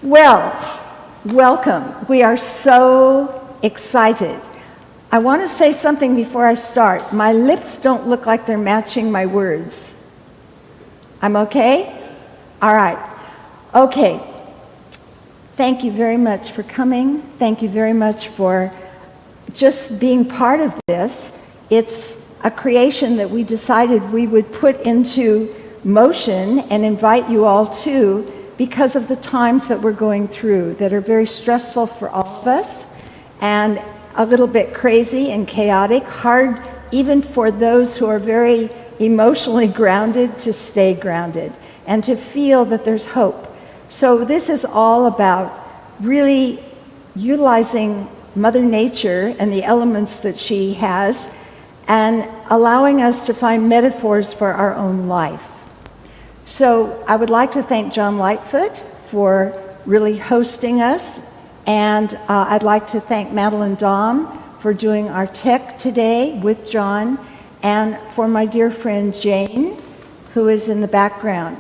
Well, welcome. We are so excited. I want to say something before I start. My lips don't look like they're matching my words. I'm okay? All right. Okay. Thank you very much for coming. Thank you very much for just being part of this. It's a creation that we decided we would put into motion and invite you all to because of the times that we're going through that are very stressful for all of us and a little bit crazy and chaotic, hard even for those who are very emotionally grounded to stay grounded and to feel that there's hope. So this is all about really utilizing Mother Nature and the elements that she has and allowing us to find metaphors for our own life. So I would like to thank John Lightfoot for really hosting us, and I'd like to thank Madeline Dahm for doing our tech today with John, and for my dear friend Jane, who is in the background.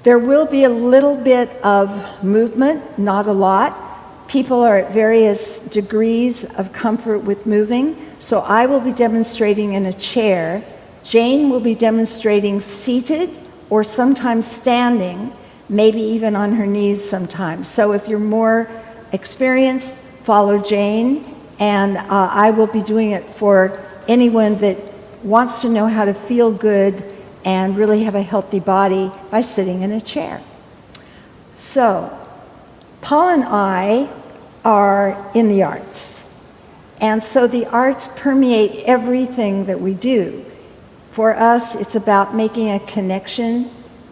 There will be a little bit of movement, not a lot. People are at various degrees of comfort with moving, so I will be demonstrating in a chair. Jane will be demonstrating seated or sometimes standing, maybe even on her knees sometimes. So if you're more experienced, follow Jane, and I will be doing it for anyone that wants to know how to feel good and really have a healthy body by sitting in a chair. So, Paul and I are in the arts, and so the arts permeate everything that we do. For us, it's about making a connection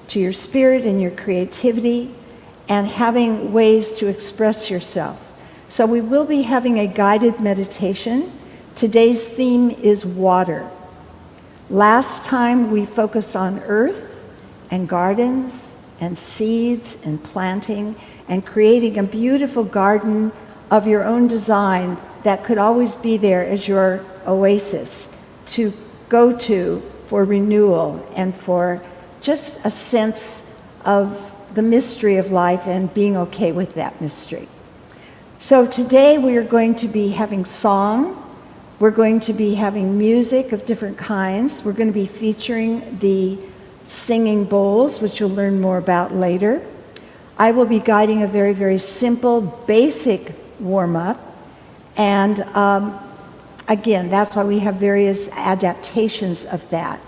to your spirit and your creativity and having ways to express yourself. So we will be having a guided meditation. Today's theme is water. Last time we focused on earth and gardens and seeds and planting and creating a beautiful garden of your own design that could always be there as your oasis to go to for renewal and for just a sense of the mystery of life and being okay with that mystery. So today we are going to be having song. We're going to be having music of different kinds. We're going to be featuring the singing bowls, which you'll learn more about later. I will be guiding a very, very simple, basic warm-up. And again, that's why we have various adaptations of that.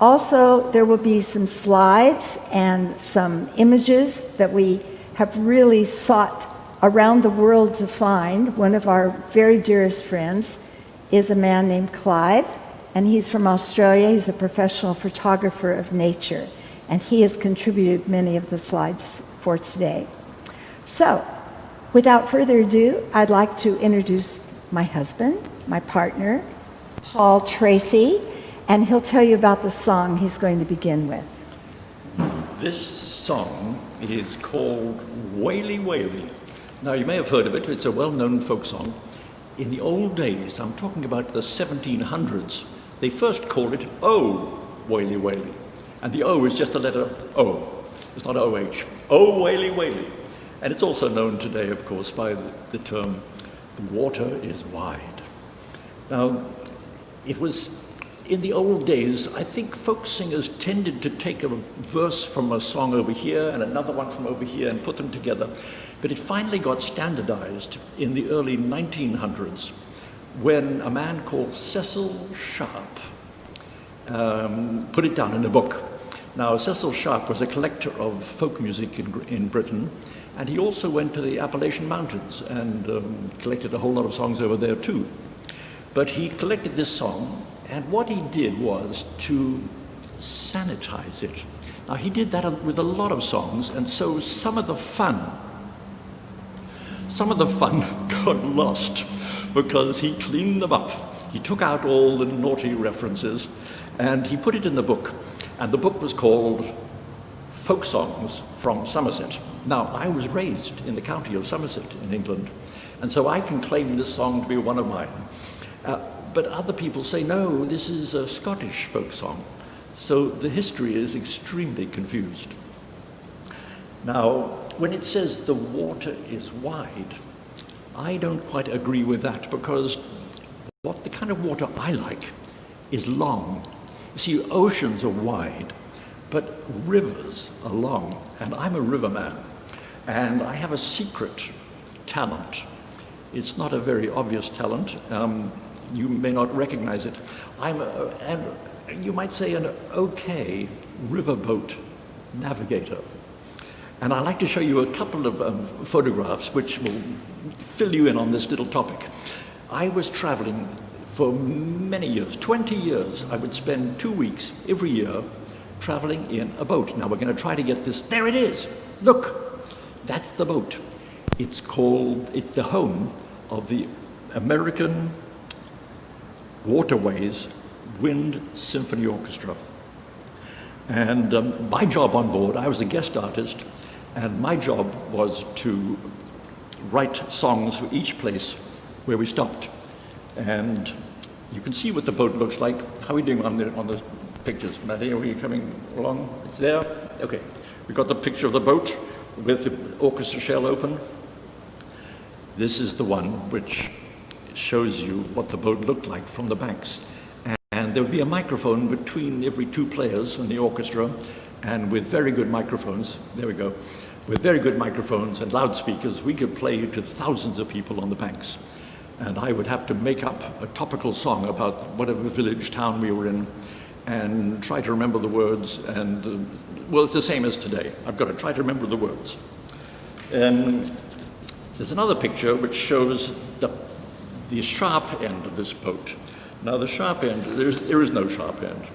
Also, there will be some slides and some images that we have really sought around the world to find. One of our very dearest friends is a man named Clive, and he's from Australia. He's a professional photographer of nature, and he has contributed many of the slides for today. So, without further ado, I'd like to introduce my husband, my partner, Paul Tracey, and he'll tell you about the song he's going to begin with. This song is called Whaley Whaley. Now, you may have heard of it. It's a well-known folk song. In the old days, I'm talking about the 1700s, they first called it O, Whaley Whaley. And the O is just the letter O. It's not OH. O, Whaley Whaley. And it's also known today, of course, by the term, the water is wide. Now, it was, in the old days, I think folk singers tended to take a verse from a song over here and another one from over here and put them together. But it finally got standardized in the early 1900s when a man called Cecil Sharp put it down in a book. Now, Cecil Sharp was a collector of folk music in Britain, and he also went to the Appalachian Mountains and collected a whole lot of songs over there too. But he collected this song, and what he did was to sanitize it. Now, he did that with a lot of songs, and so some of the fun got lost because he cleaned them up. He took out all the naughty references and he put it in the book. And the book was called Folk Songs from Somerset. Now, I was raised in the county of Somerset in England, and so I can claim this song to be one of mine. But other people say, no, this is a Scottish folk song. So the history is extremely confused. Now, when it says the water is wide, I don't quite agree with that, because what the kind of water I like is long. You see, oceans are wide, but rivers are long, and I'm a riverman, and I have a secret talent. It's not a very obvious talent. You may not recognize it. You might say, an okay riverboat navigator. And I'd like to show you a couple of photographs which will fill you in on this little topic. I was traveling for many years, 20 years. I would spend 2 weeks every year traveling in a boat. Now we're going to try to get this. There it is. Look, that's the boat. It's the home of the American Waterways Wind Symphony Orchestra. And my job on board, I was a guest artist, and my job was to write songs for each place where we stopped. And you can see what the boat looks like. How are we doing on the pictures? Maddie, are we coming along? It's there? Okay. We've got the picture of the boat with the orchestra shell open. This is the one which shows you what the boat looked like from the banks. And there would be a microphone between every two players in the orchestra, and with very good microphones, there we go, with very good microphones and loudspeakers, we could play to thousands of people on the banks. And I would have to make up a topical song about whatever village, town we were in, and try to remember the words. And well, it's the same as today. I've got to try to remember the words. There's another picture which shows the sharp end of this boat. Now the sharp end, there is no sharp end.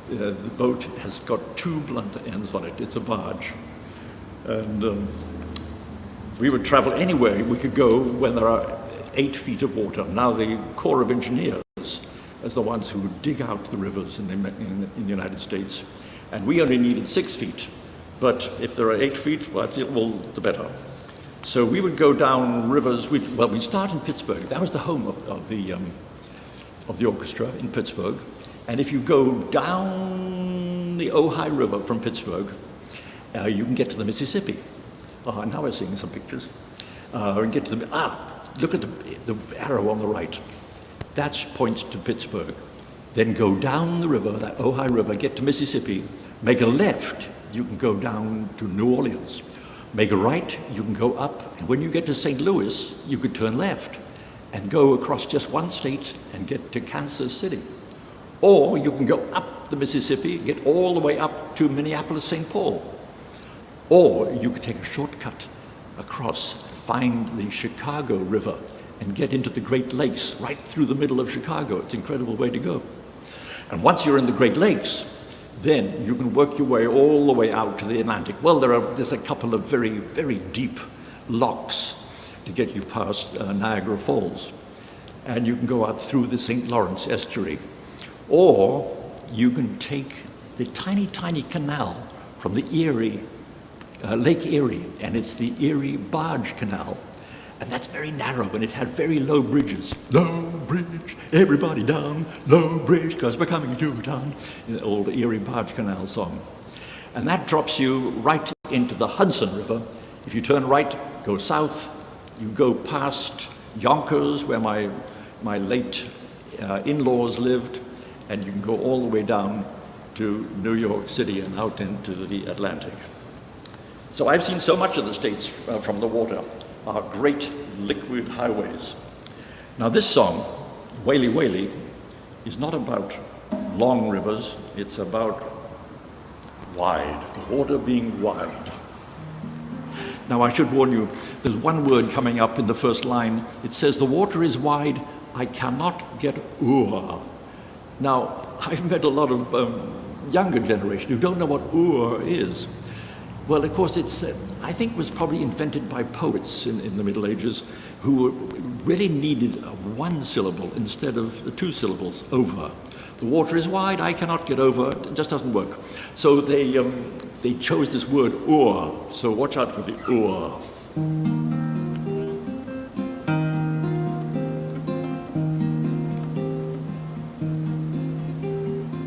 The boat has got two blunt ends on it. It's a barge. And we would travel anywhere we could go when there are 8 feet of water. Now the Corps of Engineers is the ones who dig out the rivers in the United States. And we only needed 6 feet. But if there are 8 feet, well, all the better. So we would go down rivers. We'd start in Pittsburgh. That was the home of the orchestra in Pittsburgh. And if you go down the Ojai River from Pittsburgh, you can get to the Mississippi. Now we're seeing some pictures. Get to look at the arrow on the right. That points to Pittsburgh. Then go down the river, that Ojai River, get to Mississippi, make a left, you can go down to New Orleans. Make a right, you can go up, and when you get to St. Louis, you could turn left and go across just one state and get to Kansas City. Or you can go up the Mississippi, get all the way up to Minneapolis, St. Paul. Or you could take a shortcut across, find the Chicago River, and get into the Great Lakes right through the middle of Chicago. It's an incredible way to go. And once you're in the Great Lakes, then you can work your way all the way out to the Atlantic. Well, there's a couple of very, very deep locks to get you past Niagara Falls. And you can go out through the St. Lawrence estuary. Or you can take the tiny, tiny canal from the Erie, Lake Erie, and it's the Erie Barge Canal. And that's very narrow, and it had very low bridges. Low bridge, everybody down, low bridge, because we're coming to town. The old Erie Barge Canal song. And that drops you right into the Hudson River. If you turn right, go south, you go past Yonkers, where my late in-laws lived, and you can go all the way down to New York City and out into the Atlantic. So I've seen so much of the States from the water. Our great liquid highways. Now this song, Whaley Whaley, is not about long rivers, it's about wide, the water being wide. Now I should warn you, there's one word coming up in the first line. It says, the water is wide, I cannot get o'er. Now, I've met a lot of younger generation who don't know what o'er is. Well, of course, it's, I think, was probably invented by poets in the Middle Ages who really needed one syllable instead of the 2 syllables, over. The water is wide, I cannot get over, it just doesn't work. So they chose this word, o'er, so watch out for the o'er.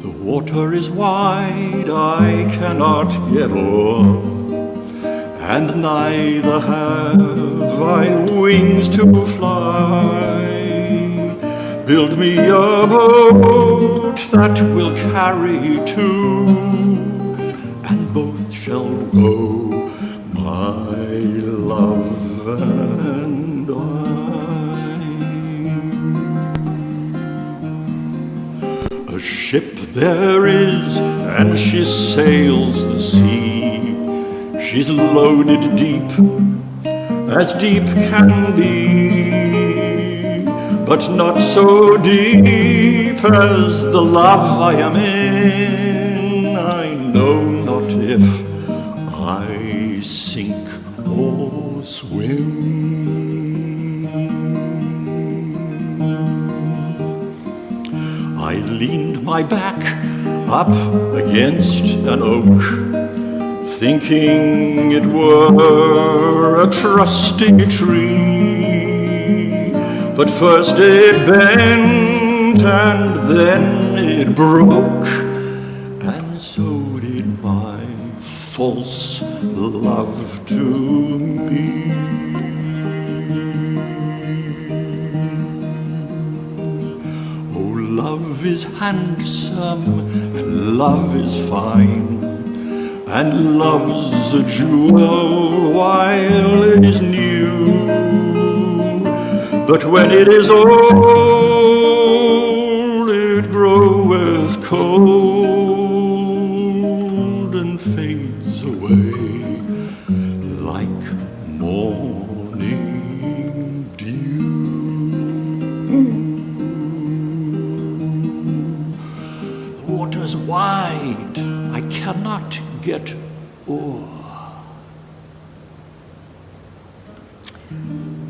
The water is wide, I cannot get o'er, and neither have I wings to fly. Build me a boat that will carry two, and both shall go, my love and I. A ship there is, and she sails the sea. She's loaded deep as deep can be, but not so deep as the love I am in. I know not if I sink or swim. I leaned my back up against an oak, thinking it were a trusty tree. But first it bent and then it broke, and so did my false love to me. Oh, love is handsome and love is fine, and love's a jewel while it is new. But when it is old, it groweth cold and fades away like morning dew. The water's wide, I cannot get o'er.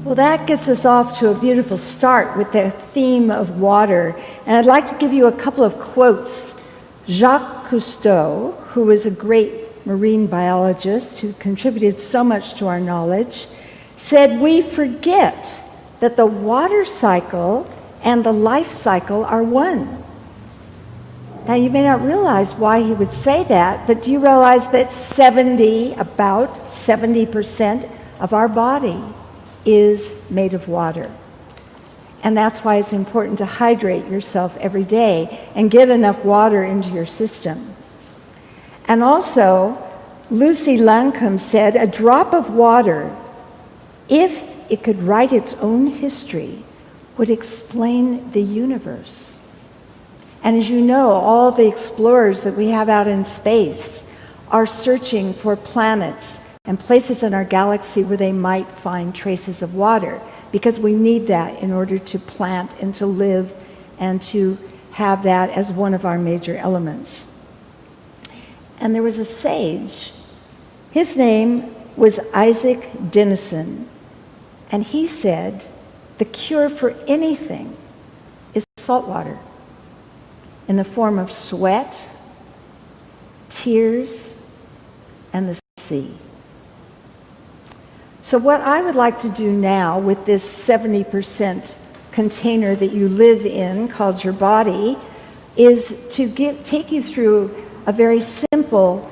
Well, that gets us off to a beautiful start with the theme of water. And I'd like to give you a couple of quotes. Jacques Cousteau, who was a great marine biologist who contributed so much to our knowledge, said, "We forget that the water cycle and the life cycle are one." Now, you may not realize why he would say that, but do you realize that about 70% of our body is made of water? And that's why it's important to hydrate yourself every day and get enough water into your system. And also, Lucy Lancome said, "A drop of water, if it could write its own history, would explain the universe." And as you know, all the explorers that we have out in space are searching for planets and places in our galaxy where they might find traces of water, because we need that in order to plant and to live and to have that as one of our major elements. And there was a sage. His name was Isaac Dinesen, and he said, "The cure for anything is salt water, in the form of sweat, tears, and the sea." So what I would like to do now with this 70% container that you live in, called your body, is to take you through a very simple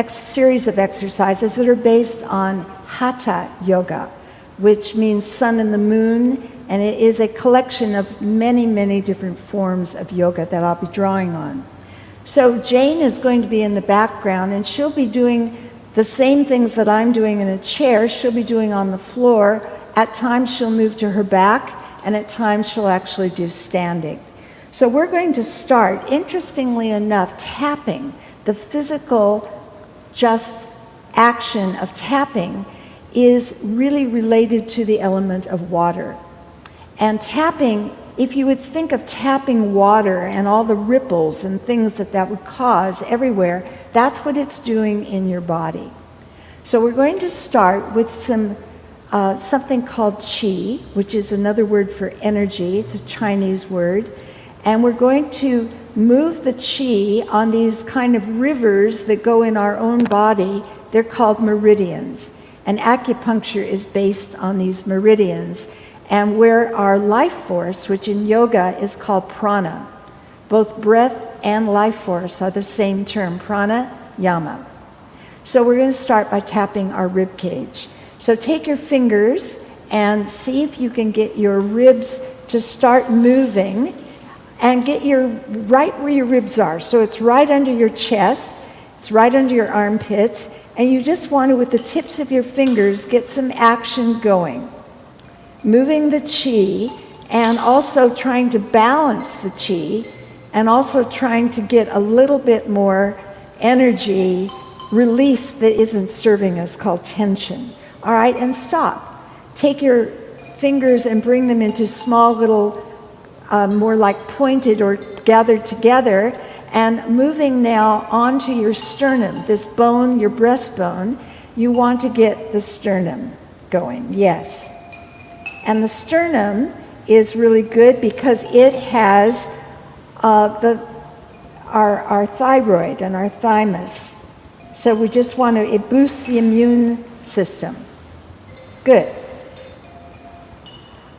series of exercises that are based on Hatha Yoga, which means sun and the moon, and it is a collection of many, many different forms of yoga that I'll be drawing on. So Jane is going to be in the background, and she'll be doing the same things that I'm doing in a chair, she'll be doing on the floor. At times she'll move to her back, and at times she'll actually do standing. So we're going to start, interestingly enough, tapping. The physical just action of tapping is really related to the element of water. And tapping, if you would think of tapping water and all the ripples and things that would cause everywhere, that's what it's doing in your body. So we're going to start with something called qi, which is another word for energy. It's a Chinese word. And we're going to move the qi on these kind of rivers that go in our own body. They're called meridians. And acupuncture is based on these meridians. And where our life force, which in yoga is called prana, both breath and life force are the same term, prana, yama. So we're going to start by tapping our rib cage. So take your fingers and see if you can get your ribs to start moving, and get your right where your ribs are. So it's right under your chest, it's right under your armpits, and you just want to, with the tips of your fingers, get some action going. Moving the chi, and also trying to balance the chi, and also trying to get a little bit more energy release that isn't serving us, called tension. All right, and stop. Take your fingers and bring them into small little, more like pointed or gathered together, and moving now onto your sternum, this bone, your breastbone. You want to get the sternum going, yes. And the sternum is really good because it has our thyroid and our thymus. So we just want to, it boosts the immune system. Good.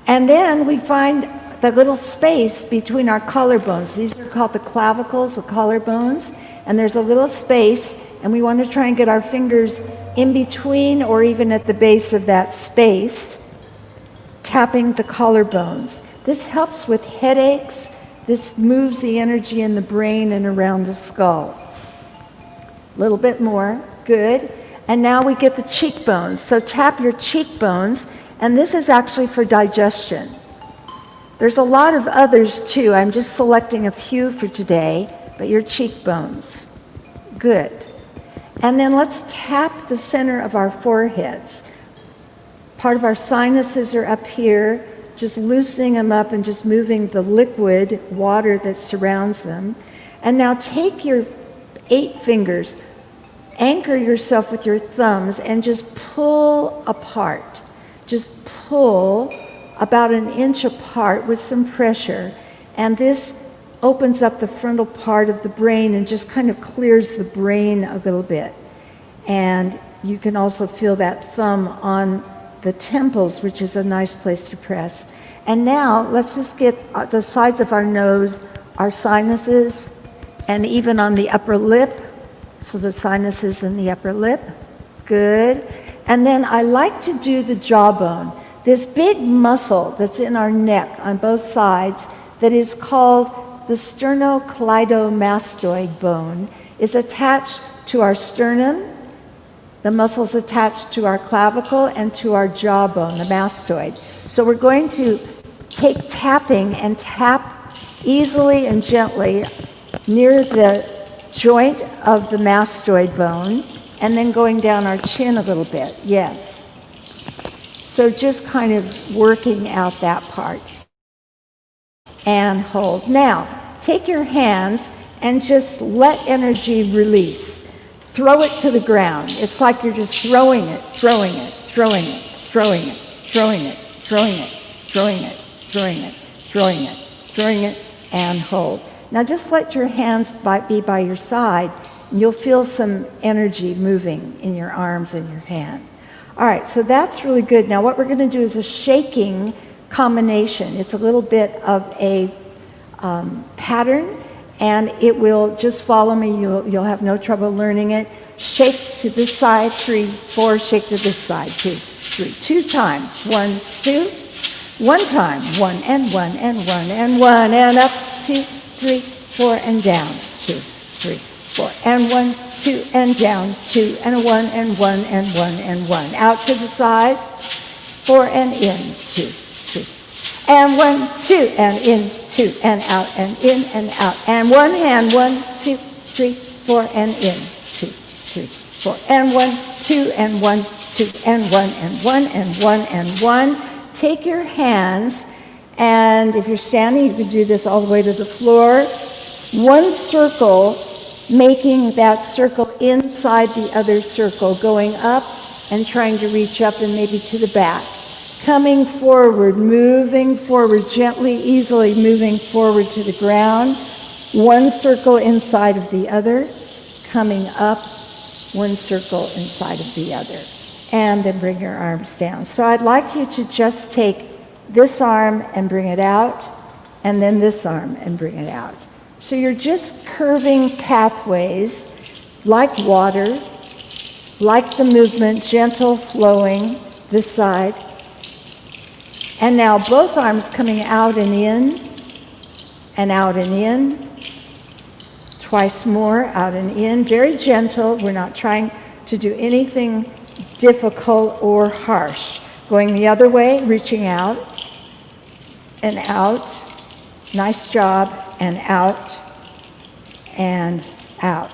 And then we find the little space between our collarbones. These are called the clavicles, the collarbones. And there's a little space, and we want to try and get our fingers in between or even at the base of that space, tapping the collarbones. This helps with headaches. This moves the energy in the brain and around the skull. A little bit more. Good. And now we get the cheekbones. So tap your cheekbones, and this is actually for digestion. There's a lot of others too. I'm just selecting a few for today, but your cheekbones. Good. And then let's tap the center of our foreheads. Part of our sinuses are up here, just loosening them up and just moving the liquid water that surrounds them. And now take your 8 fingers, anchor yourself with your thumbs, and just pull apart. Just pull about 1 inch apart with some pressure. And this opens up the frontal part of the brain and just kind of clears the brain a little bit. And you can also feel that thumb on the temples, which is a nice place to press. And now let's just get the sides of our nose, our sinuses, and even on the upper lip. So the sinuses in the upper lip. Good. And then I like to do the jawbone. This big muscle that's in our neck on both sides that is called the Sternocleidomastoid bone is attached to our sternum. The muscle's attached to our clavicle and to our jawbone, the mastoid. So we're going to take tapping and tap easily and gently near the joint of the mastoid bone, and then going down our chin a little bit. Yes. So just kind of working out that part. And hold. Now, take your hands and just let energy release. Throw it to the ground. It's like you're just throwing it, throwing it, throwing it, throwing it, throwing it, throwing it, throwing it, throwing it, throwing it, throwing it, and hold. Now just let your hands be by your side, and you'll feel some energy moving in your arms and your hand. All right, so that's really good. Now what we're going to do is a shaking combination. It's a little bit of a pattern, and it will just follow me. You'll have no trouble learning it. Shake to this side, 3, 4, shake to this side, 2, 3. 2 times, 1, 2. 1 time, 1 and 1 and 1 and 1 and up, 2, 3, 4 and down, 2, 3, 4 and 1, 2 and down, 2 and 1 and 1 and 1 and 1. Out to the sides, 4 and in, 2, 3. And 1, 2 and in, 2 and out and in and out. And one hand, 1, 2, 3, 4 and in, 2, 3, 4. And 1, 2 and 1, 2 and 1 and 1 and 1 and 1. Take your hands, and if you're standing, you can do this all the way to the floor. 1 circle, making that circle inside the other circle, going up and trying to reach up and maybe to the back. Coming forward, moving forward, gently, easily moving forward to the ground. 1 circle inside of the other, coming up, 1 circle inside of the other. And then bring your arms down. So I'd like you to just take this arm and bring it out, and then this arm and bring it out. So you're just curving pathways like water, like the movement, gentle, flowing, this side. And now both arms coming out and in, and out and in. Twice more, out and in, very gentle. We're not trying to do anything difficult or harsh. Going the other way, reaching out and out. Nice job, and out and out.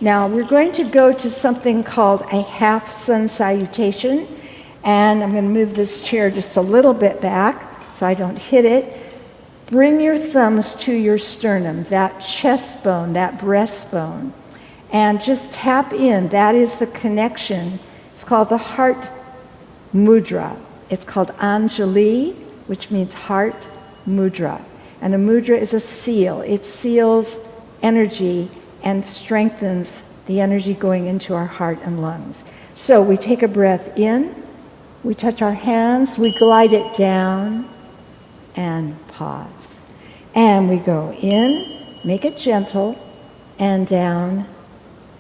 Now we're going to go to something called a half Sun Salutation, and I'm going to move this chair just a little bit back so I don't hit it. Bring your thumbs to your sternum, that chest bone, that breastbone, and just tap in. That is the connection. It's called the Heart Mudra. It's called Anjali, which means Heart Mudra. And a mudra is a seal. It seals energy and strengthens the energy going into our heart and lungs. So we take a breath in, we touch our hands, we glide it down, and pause. And we go in, make it gentle, and down,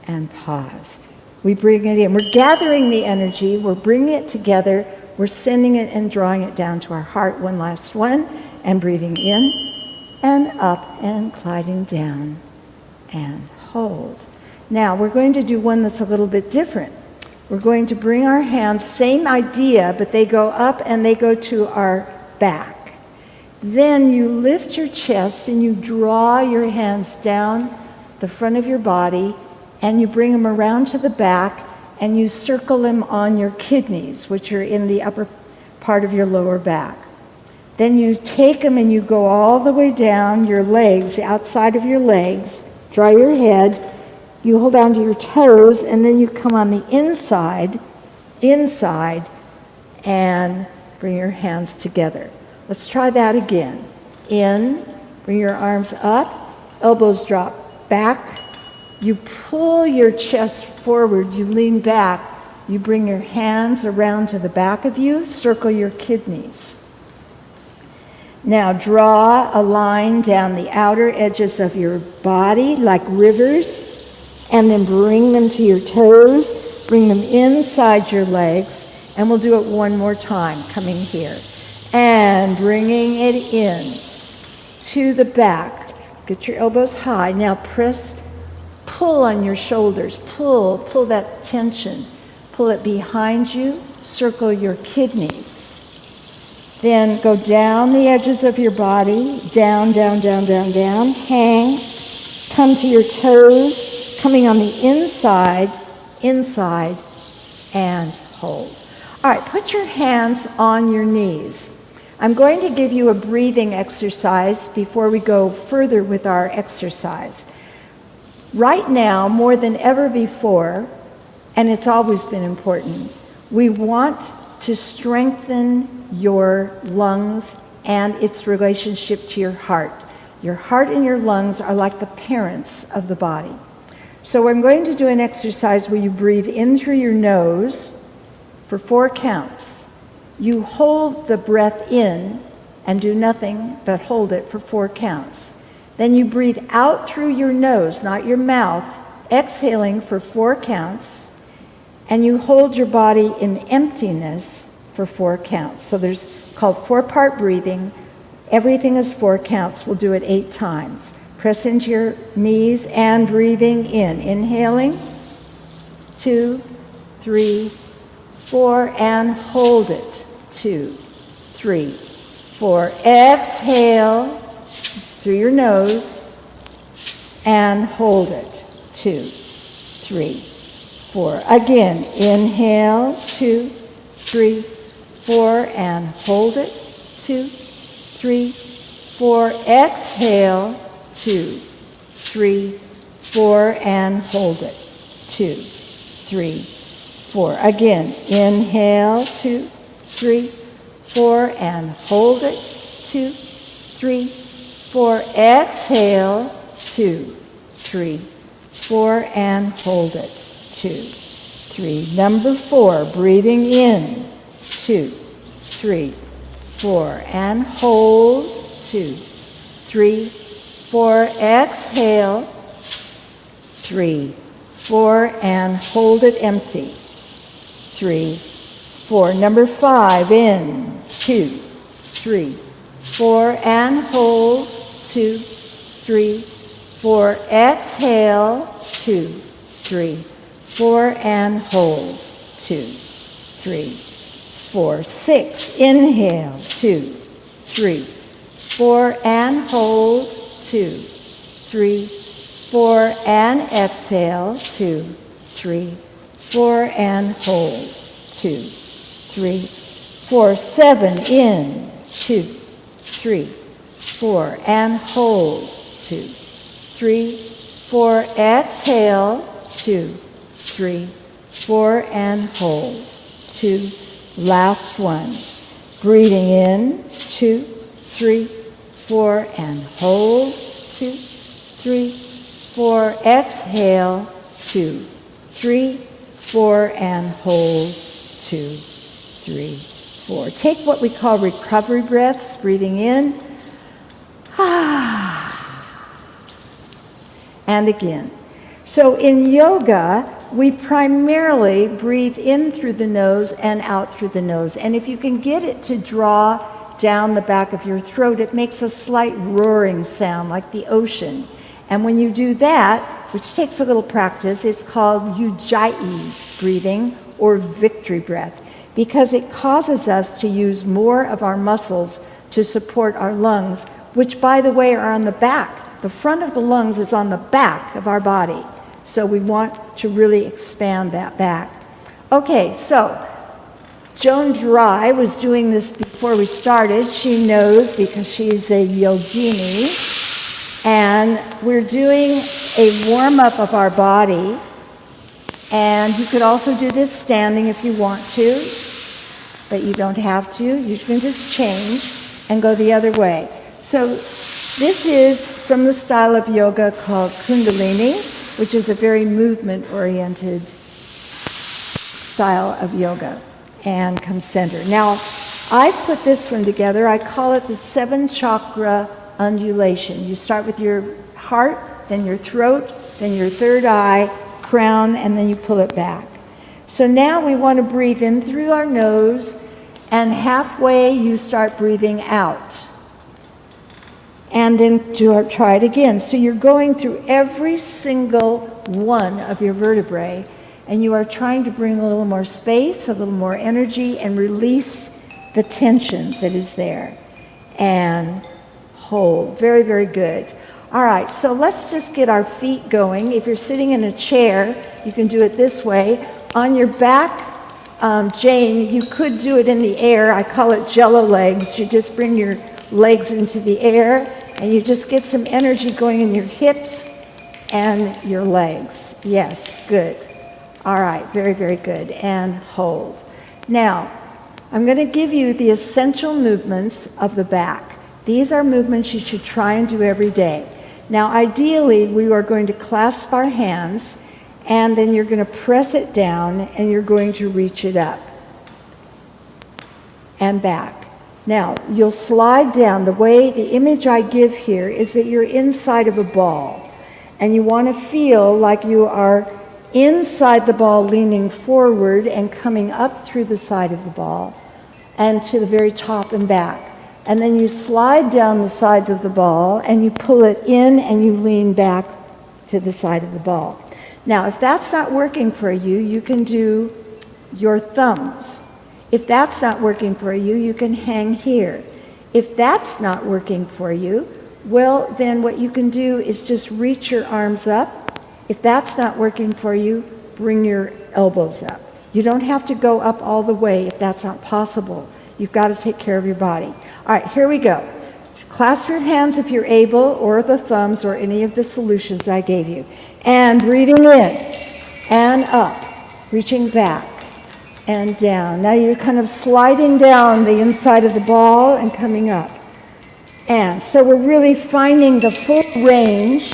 and pause. We bring it in. We're gathering the energy, we're bringing it together, we're sending it and drawing it down to our heart. One last one, and breathing in, and up, and gliding down, and hold. Now, we're going to do one that's a little bit different. We're going to bring our hands, same idea, but they go up and they go to our back. Then you lift your chest and you draw your hands down the front of your body and you bring them around to the back and you circle them on your kidneys, which are in the upper part of your lower back. Then you take them and you go all the way down your legs, the outside of your legs, draw your head, you hold on to your toes, and then you come on the inside, and bring your hands together. Let's try that again. In, bring your arms up, elbows drop back. You pull your chest forward, you lean back, you bring your hands around to the back of you, circle your kidneys. Now draw a line down the outer edges of your body like rivers, and then bring them to your toes, bring them inside your legs, and we'll do it one more time, coming here. And bringing it in to the back. Get your elbows high. Now pull on your shoulders. Pull that tension. Pull it behind you. Circle your kidneys. Then go down the edges of your body. Down, down, down, down, down. Hang. Come to your toes. Coming on the inside, and hold. All right, put your hands on your knees. I'm going to give you a breathing exercise before we go further with our exercise. Right now, more than ever before, and it's always been important, we want to strengthen your lungs and its relationship to your heart. Your heart and your lungs are like the parents of the body. So I'm going to do an exercise where you breathe in through your nose for 4 counts. You hold the breath in and do nothing but hold it for 4 counts. Then you breathe out through your nose, not your mouth, exhaling for 4 counts, and you hold your body in emptiness for 4 counts. So there's called 4-part breathing. Everything is 4 counts. We'll do it 8 times. Press into your knees and breathing in. Inhaling, 2, 3, 4, and hold it. 2, 3, 4. Exhale through your nose and hold it. 2, 3, 4. Again, inhale, 2, 3, 4, and hold it. 2, 3, 4. Exhale. 2, 3, 4, and hold it. 2, 3, 4. Again, inhale, 2, 3, 4, and hold it. 2, 3, 4. Exhale, 2, 3, 4, and hold it. 2, 3. Number 4, breathing in. 2, 3, 4, and hold. 2, 3, 4, exhale, 3, 4, and hold it empty. 3, 4. Number 5, in, 2, 3, 4, and hold, 2, 3, 4. Exhale, 2, 3, 4, and hold, 2, 3, 4. 6, inhale, 2, 3, 4, and hold, 2, 3, 4, and exhale, 2, 3, 4, and hold, 2, 3, 4. 7, in, 2, 3, 4, and hold, 2, 3, 4. Exhale, 2, 3, 4, and hold, 2. Last one. Breathing in, 2, 3, 4, and hold, 2, 3, 4. Exhale, 2, 3, 4, and hold, 2, 3, 4. Take what we call recovery breaths, breathing in, and again. So in yoga, we primarily breathe in through the nose and out through the nose. And if you can get it to draw down the back of your throat, it makes a slight roaring sound like the ocean. And when you do that, which takes a little practice, it's called Euge breathing or victory breath, because it causes us to use more of our muscles to support our lungs, which, by the way, are on the back. The front of the lungs is on the back of our body. So we want to really expand that back. Okay, so Joan Dry was doing this before we started. She knows because she's a yogini. And we're doing a warm-up of our body. And you could also do this standing if you want to, but you don't have to. You can just change and go the other way. So this is from the style of yoga called Kundalini, which is a very movement-oriented style of yoga, and come center. Now, I've put this one together. I call it the 7-chakra undulation. You start with your heart, then your throat, then your third eye, crown, and then you pull it back. So now we want to breathe in through our nose, and halfway you start breathing out. And then try it again. So you're going through every single one of your vertebrae, and you are trying to bring a little more space, a little more energy, and release the tension that is there. And hold. Very, very good. All right, so let's just get our feet going. If you're sitting in a chair, you can do it this way. On your back, Jane, you could do it in the air. I call it jello legs. You just bring your legs into the air, and you just get some energy going in your hips and your legs. Yes, good. All right, very, very good. And hold. Now, I'm going to give you the essential movements of the back. These are movements you should try and do every day. Now, ideally, we are going to clasp our hands, and then you're going to press it down, and you're going to reach it up and back. Now, you'll slide down. The image I give here is that you're inside of a ball, and you want to feel like you are inside the ball, leaning forward and coming up through the side of the ball and to the very top and back. And then you slide down the sides of the ball, and you pull it in, and you lean back to the side of the ball. Now, if that's not working for you, you can do your thumbs. If that's not working for you, you can hang here. If that's not working for you, well, then what you can do is just reach your arms up. If that's not working for you, bring your elbows up. You don't have to go up all the way if that's not possible. You've got to take care of your body. All right, here we go. Clasp your hands if you're able, or the thumbs, or any of the solutions I gave you. And breathing in and up, reaching back and down. Now you're kind of sliding down the inside of the ball and coming up. And so we're really finding the full range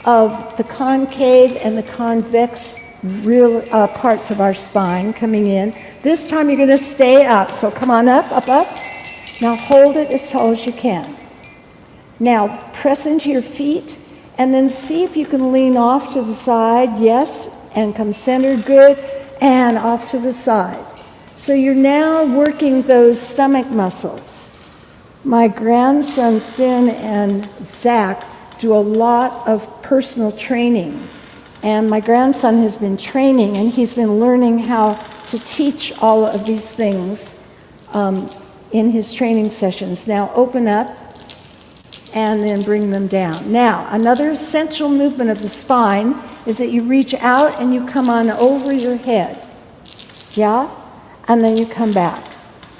of the concave and the convex parts of our spine coming in. This time you're going to stay up. So come on up, up, up. Now hold it as tall as you can. Now press into your feet And then see if you can lean off to the side, yes, and come centered, good, and off to the side. So you're now working those stomach muscles. My grandson Finn and Zach do a lot of personal training. And my grandson has been training, and he's been learning how to teach all of these things in his training sessions. Now open up and then bring them down. Now, another essential movement of the spine is that you reach out and you come on over your head. Yeah? And then you come back.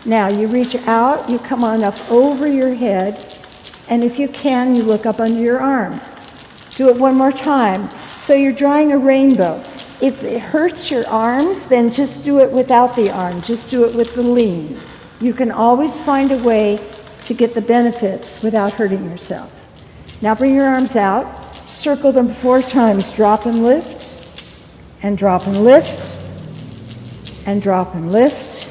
Now, you reach out, you come on up over your head, and if you can, you look up under your arm. Do it one more time. So you're drawing a rainbow. If it hurts your arms, then just do it without the arm. Just do it with the lean. You can always find a way to get the benefits without hurting yourself. Now bring your arms out, circle them 4 times, drop and lift, and drop and lift, and drop and lift,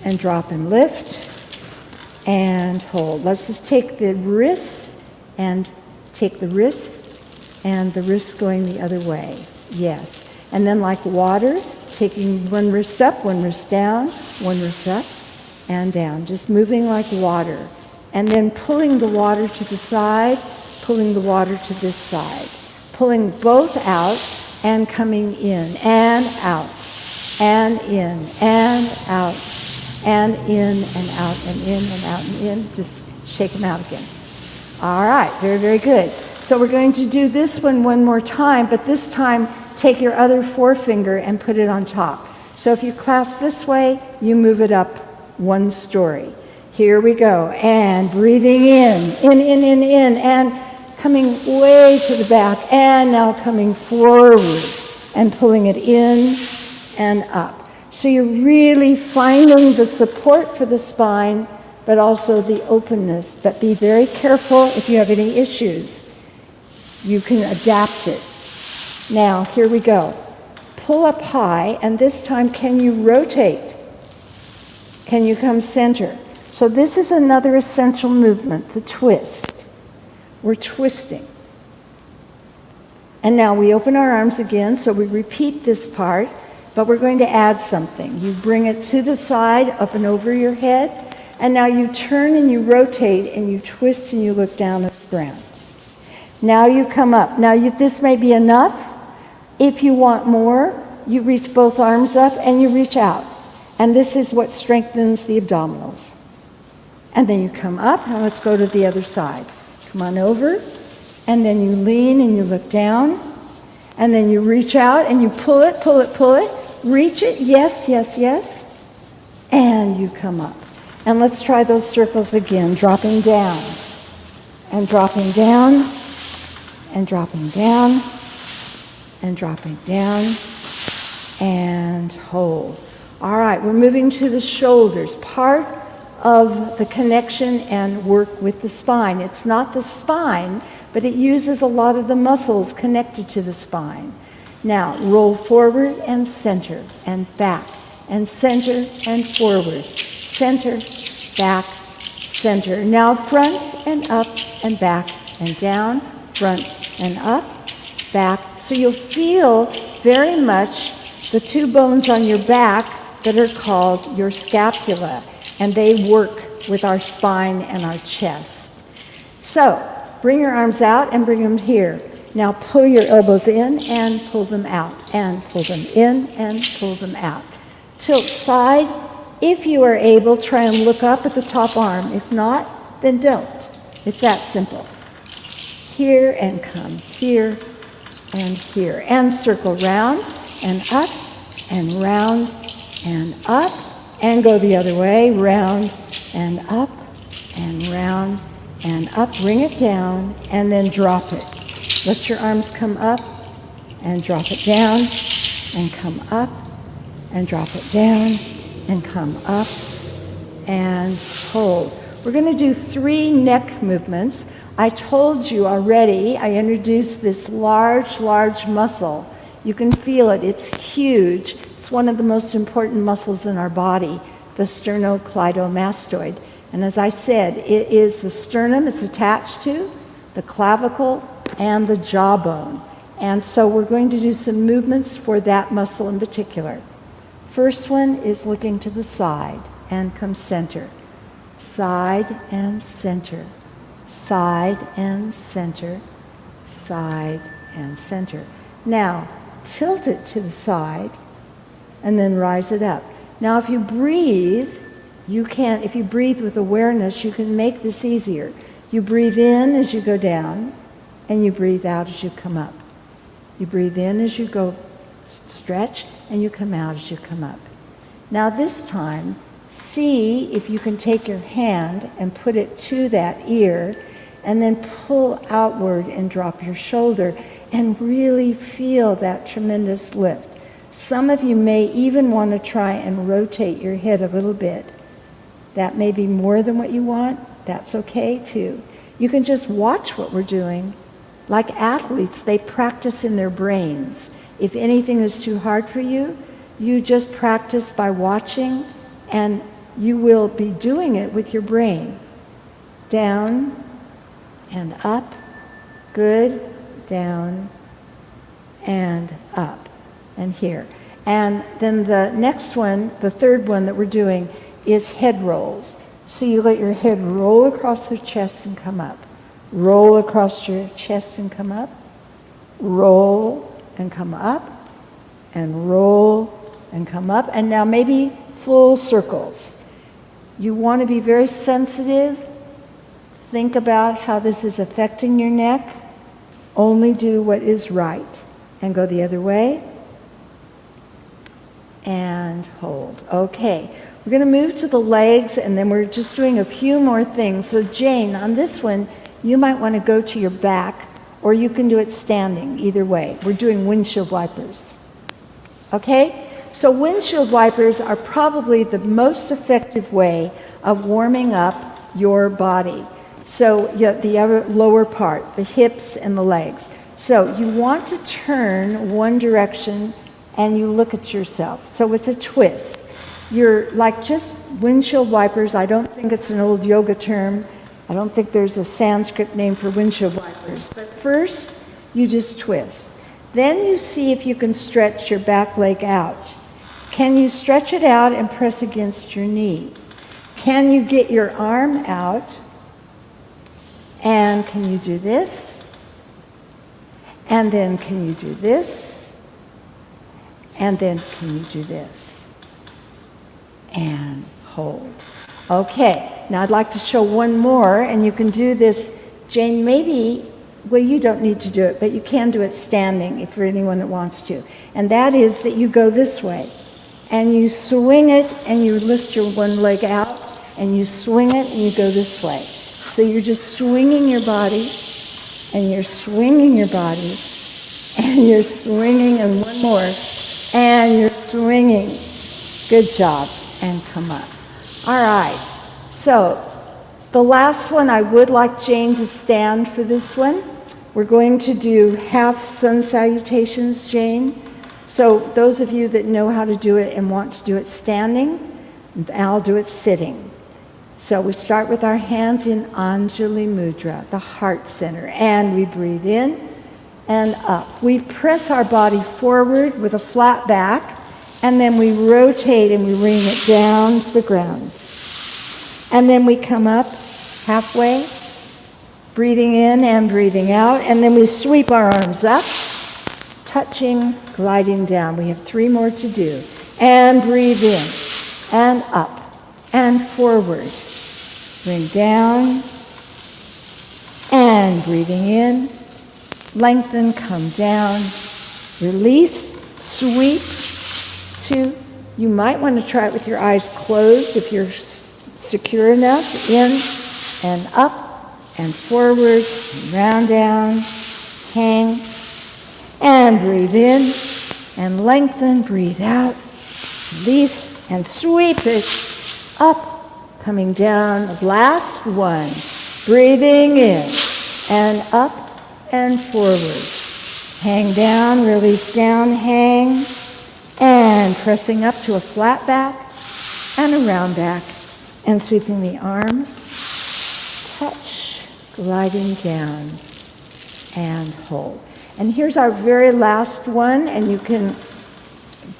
and drop and lift, and hold. Let's just take the wrists and take the wrists and the wrists going the other way. Yes. And then like water, taking one wrist up, one wrist down, one wrist up, and down, just moving like water. And then pulling the water to the side, pulling the water to this side. Pulling both out and coming in and out, and in and out, and in and out, and in and out, and in. Just shake them out again. All right, very, very good. So we're going to do this one more time, but this time take your other forefinger and put it on top. So if you clasp this way, you move it up 1 story. Here we go. And breathing in, and coming way to the back, and now coming forward and pulling it in and up. So you're really finding the support for the spine, but also the openness. But be very careful if you have any issues. You can adapt it. Now, here we go. Pull up high, and this time can you rotate? Can you come center? So this is another essential movement, the twist. We're twisting. And now we open our arms again, so we repeat this part, but we're going to add something. You bring it to the side, up and over your head, and now you turn and you rotate and you twist and you look down at the ground. Now you come up. Now this may be enough. If you want more, you reach both arms up and you reach out. And this is what strengthens the abdominals. And then you come up. Now let's go to the other side. Come on over. And then you lean and you look down. And then you reach out and you pull it, pull it, pull it. Reach it. Yes, yes, yes. And you come up. And let's try those circles again. Dropping down. And dropping down. And dropping down. And dropping down. And hold. All right, we're moving to the shoulders. Part of the connection and work with the spine. It's not the spine, but it uses a lot of the muscles connected to the spine. Now, roll forward and center and back and center and forward. Center, back, center. Now front and up and back and down, front and up, back. So you'll feel very much the 2 bones on your back that are called your scapula, and they work with our spine and our chest. So bring your arms out and bring them here. Now pull your elbows in and pull them out, and pull them in and pull them out. Tilt side. If you are able, try and look up at the top arm. If not, then don't. It's that simple. Here and come here and here. And circle round and up and round and up. And go the other way, round and up and round and up. Bring it down and then drop it. Let your arms come up and drop it down and come up and drop it down and come up and hold. We're going to do 3 neck movements. I told you already, I introduced this large muscle. You can feel it. It's huge. It's one of the most important muscles in our body, the Sternocleidomastoid. And as I said, it is the sternum it's attached to, the clavicle, and the jawbone. And so we're going to do some movements for that muscle in particular. First one is looking to the side and come center. Side and center. Side and center. Side and center. Now, tilt it to the side and then rise it up. Now, if you breathe, if you breathe with awareness, you can make this easier. You breathe in as you go down, and you breathe out as you come up. You breathe in as you go stretch, and you come out as you come up. Now this time, see if you can take your hand and put it to that ear, and then pull outward and drop your shoulder, and really feel that tremendous lift. Some of you may even want to try and rotate your head a little bit. That may be more than what you want. That's okay too. You can just watch what we're doing. Like athletes, they practice in their brains. If anything is too hard for you, you just practice by watching, and you will be doing it with your brain. Down and up. Good. Down and up. And here. And then the next one, the third one that we're doing, is head rolls. So you let your head roll across the chest and come up. Roll across your chest and come up. Roll and come up. And roll and come up. And now maybe full circles. You want to be very sensitive. Think about how this is affecting your neck. Only do what is right. And go the other way. And hold. Okay. We're going to move to the legs, and then we're just doing a few more things. So Jane, on this one, you might want to go to your back, or you can do it standing, either way. We're doing windshield wipers. Okay? So windshield wipers are probably the most effective way of warming up your body. So the other lower part, the hips and the legs. So you want to turn one direction, and you look at yourself. So it's a twist. You're like just windshield wipers. I don't think it's an old yoga term. I don't think there's a Sanskrit name for windshield wipers. But first, you just twist. Then you see if you can stretch your back leg out. Can you stretch it out and press against your knee? Can you get your arm out? And can you do this? And then can you do this? And then can you do this? And hold. Okay, now I'd like to show one more, and you can do this, Jane, maybe, well, you don't need to do it, but you can do it standing if for anyone that wants to. And that is that you go this way, and you swing it, and you lift your one leg out, and you swing it, and you go this way. So you're just swinging your body, and you're swinging your body, and you're swinging, and one more, and you're swinging. Good job. And come up. All right. So the last one, I would like Jane to stand for this one. We're going to do half Sun Salutations, Jane. So those of you that know how to do it and want to do it standing, I'll do it sitting. So we start with our hands in Anjali Mudra, the heart center, and we breathe in and up. We press our body forward with a flat back, and then we rotate and we bring it down to the ground. And then we come up halfway, breathing in and breathing out, and then we sweep our arms up, touching, gliding down. We have 3 more to do. And breathe in, and up, and forward. Bring down, and breathing in, lengthen, come down, release, sweep, 2. You might want to try it with your eyes closed if you're secure enough. In and up and forward, and round down, hang, and breathe in, and lengthen, breathe out, release, and sweep it up, coming down. Last one, breathing in, and up and forward. Hang down, release down, hang, and pressing up to a flat back and a round back, and sweeping the arms, touch, gliding down, and hold. And here's our very last one, and you can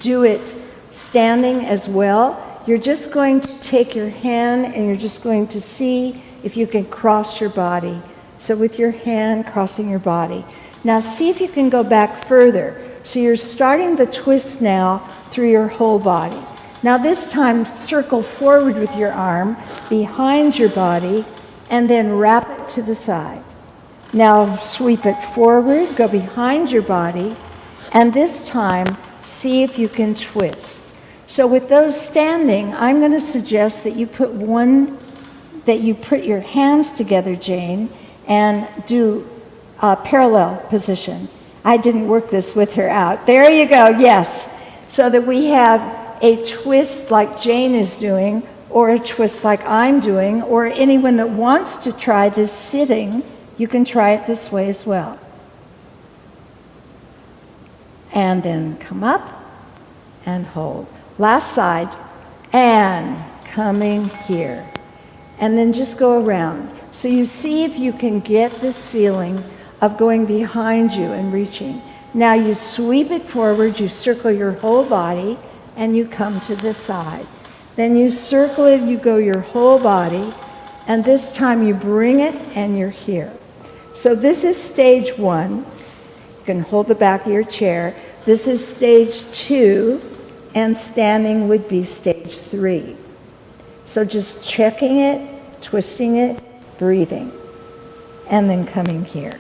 do it standing as well. You're just going to take your hand and you're just going to see if you can cross your body. So with your hand crossing your body. Now see if you can go back further. So you're starting the twist now through your whole body. Now this time circle forward with your arm behind your body and then wrap it to the side. Now sweep it forward, go behind your body, and this time see if you can twist. So with those standing, I'm going to suggest that you put your hands together, Jane, and do a parallel position. I didn't work this with her out. There you go, yes. So that we have a twist like Jane is doing, or a twist like I'm doing, or anyone that wants to try this sitting, you can try it this way as well. And then come up and hold. Last side, and coming here. And then just go around. So you see if you can get this feeling of going behind you and reaching. Now you sweep it forward, you circle your whole body, and you come to this side. Then you circle it, you go your whole body, and this time you bring it and you're here. So this is stage 1. You can hold the back of your chair. This is stage 2, and standing would be stage 3. So just checking it, twisting it, breathing, and then coming here.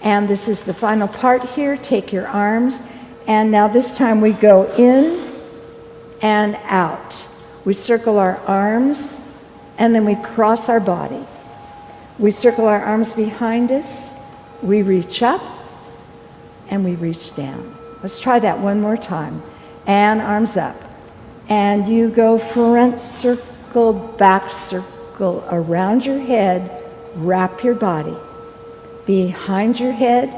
And this is the final part here. Take your arms, and now this time we go in and out. We circle our arms, and then we cross our body. We circle our arms behind us, we reach up, and we reach down. Let's try that one more time. And arms up. And you go front circle, back circle, around your head, wrap your body. Behind your head,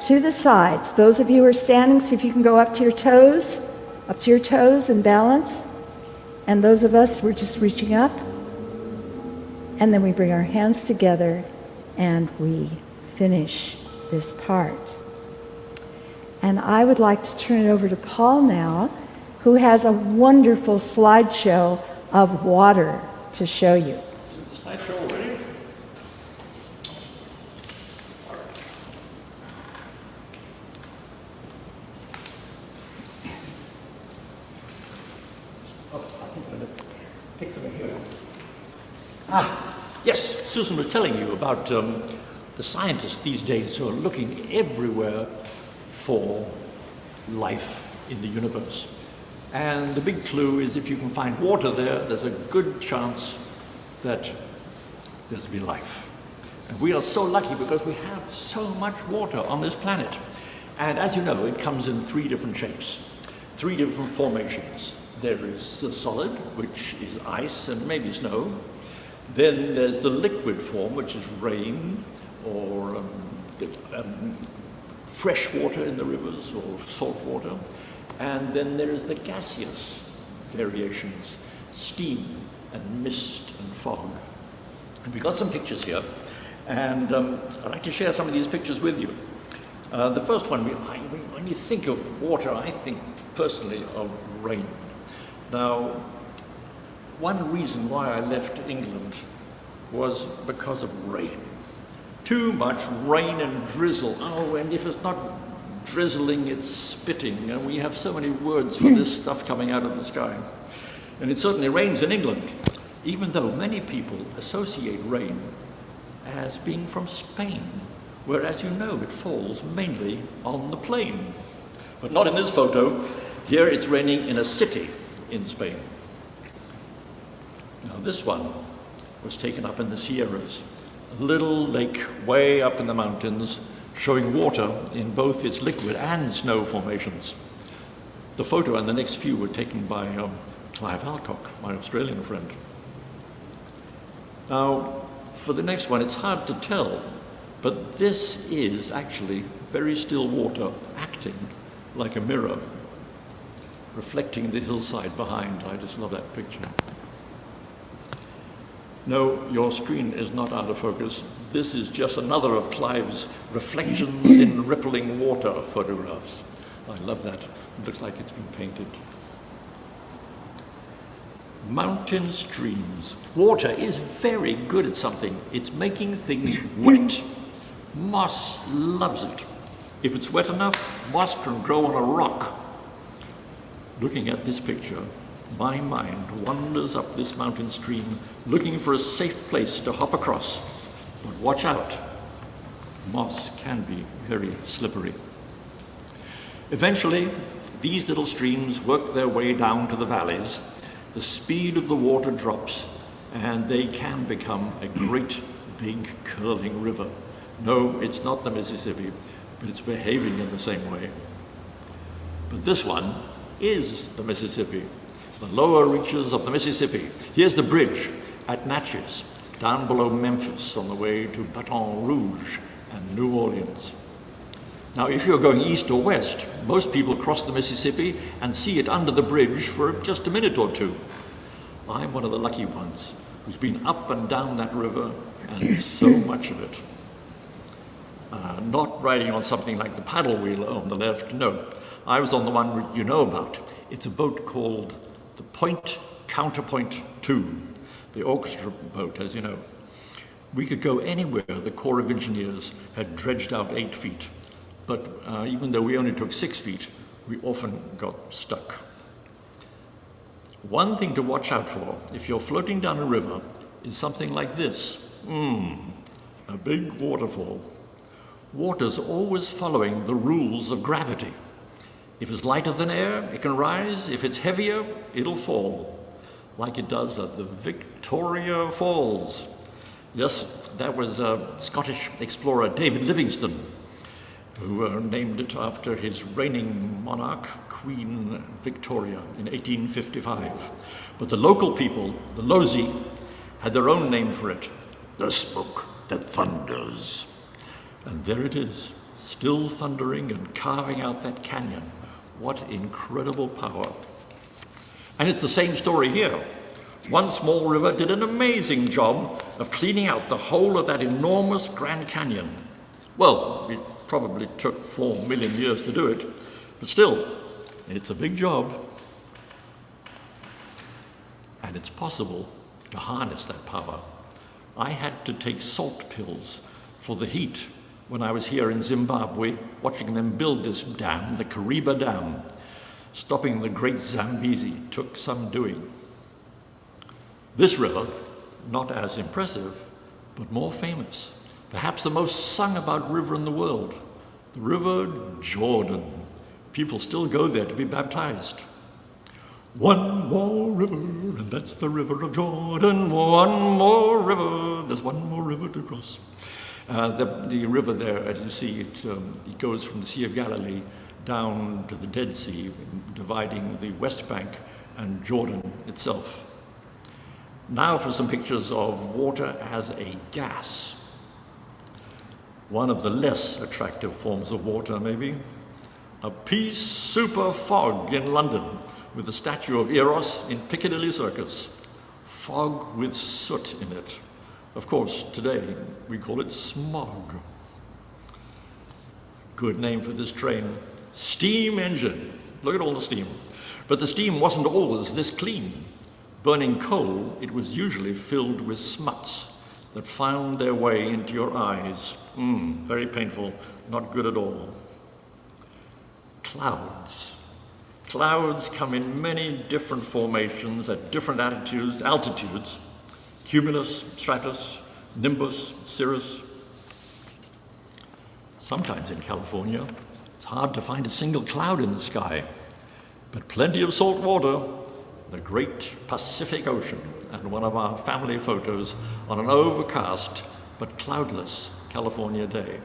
to the sides. Those of you who are standing, see if you can go up to your toes and balance. And those of us, we're just reaching up. And then we bring our hands together and we finish this part. And I would like to turn it over to Paul now, who has a wonderful slideshow of water to show you. Is the slideshow already? Oh, I think I'm going to pick them here. Yes, Susan was telling you about the scientists these days who are looking everywhere for life in the universe. And the big clue is if you can find water there, there's a good chance that there's been life. And we are so lucky because we have so much water on this planet. And as you know, it comes in 3 different shapes, 3 different formations. There is the solid, which is ice and maybe snow. Then there's the liquid form, which is rain or fresh water in the rivers or salt water. And then there is the gaseous variations, steam and mist and fog. And we've got some pictures here, and I'd like to share some of these pictures with you. The first one, when you think of water, I think personally of rain. Now, one reason why I left England was because of rain. Too much rain and drizzle. Oh, and if it's not drizzling, it's spitting. And we have so many words for this stuff coming out of the sky. And it certainly rains in England, even though many people associate rain as being from Spain, where, as you know, it falls mainly on the plain. But not in this photo. Here it's raining in a city in Spain. Now this one was taken up in the Sierras, a little lake way up in the mountains, showing water in both its liquid and snow formations. The photo and the next few were taken by Clive Alcock, my Australian friend. Now, for the next one, it's hard to tell, but this is actually very still water acting like a mirror, reflecting the hillside behind. I just love that picture. No, your screen is not out of focus. This is just another of Clive's reflections in rippling water photographs. I love that. It looks like it's been painted. Mountain streams. Water is very good at something. It's making things wet. Moss loves it. If it's wet enough, moss can grow on a rock. Looking at this picture, my mind wanders up this mountain stream looking for a safe place to hop across. But watch out. Moss can be very slippery. Eventually, these little streams work their way down to the valleys. The speed of the water drops, and they can become a great, big, curling river. No, it's not the Mississippi, but it's behaving in the same way. But this one is the Mississippi, the lower reaches of the Mississippi. Here's the bridge at Natchez, down below Memphis on the way to Baton Rouge and New Orleans. Now, if you're going east or west, most people cross the Mississippi and see it under the bridge for just a minute or two. I'm one of the lucky ones who's been up and down that river, and so much of it. Not riding on something like the paddle wheel on the left, no. I was on the one you know about. It's a boat called the Point Counterpoint 2, the orchestra boat, as you know. We could go anywhere the Corps of Engineers had dredged out 8 feet. But even though we only took 6 feet, we often got stuck. One thing to watch out for if you're floating down a river is something like this. A big waterfall. Water's always following the rules of gravity. If it's lighter than air, it can rise. If it's heavier, it'll fall, like it does at the Victoria Falls. Yes, that was Scottish explorer David Livingstone, who named it after his reigning monarch, Queen Victoria, in 1855. But the local people, the Lozi, had their own name for it, the Smoke That Thunders. And there it is, still thundering and carving out that canyon. What incredible power. And it's the same story here. One small river did an amazing job of cleaning out the whole of that enormous Grand Canyon. Well, it probably took 4 million years to do it, but still, it's a big job. And it's possible to harness that power. I had to take salt pills for the heat when I was here in Zimbabwe, watching them build this dam, the Kariba Dam. Stopping the Great Zambezi took some doing. This river, not as impressive, but more famous. Perhaps the most sung about river in the world, the River Jordan. People still go there to be baptized. One more river, and that's the River of Jordan. One more river, there's one more river to cross. The river there, as you see, it goes from the Sea of Galilee down to the Dead Sea, dividing the West Bank and Jordan itself. Now for some pictures of water as a gas. One of the less attractive forms of water, maybe. A peace super fog in London with the statue of Eros in Piccadilly Circus. Fog with soot in it. Of course, today we call it smog. Good name for this train. Steam engine. Look at all the steam. But the steam wasn't always this clean. Burning coal, it was usually filled with smuts that found their way into your eyes. Very painful, not good at all. Clouds. Clouds come in many different formations at different altitudes. Cumulus, stratus, nimbus, cirrus. Sometimes in California, it's hard to find a single cloud in the sky, but plenty of salt water, the great Pacific Ocean, and one of our family photos on an overcast but cloudless California day.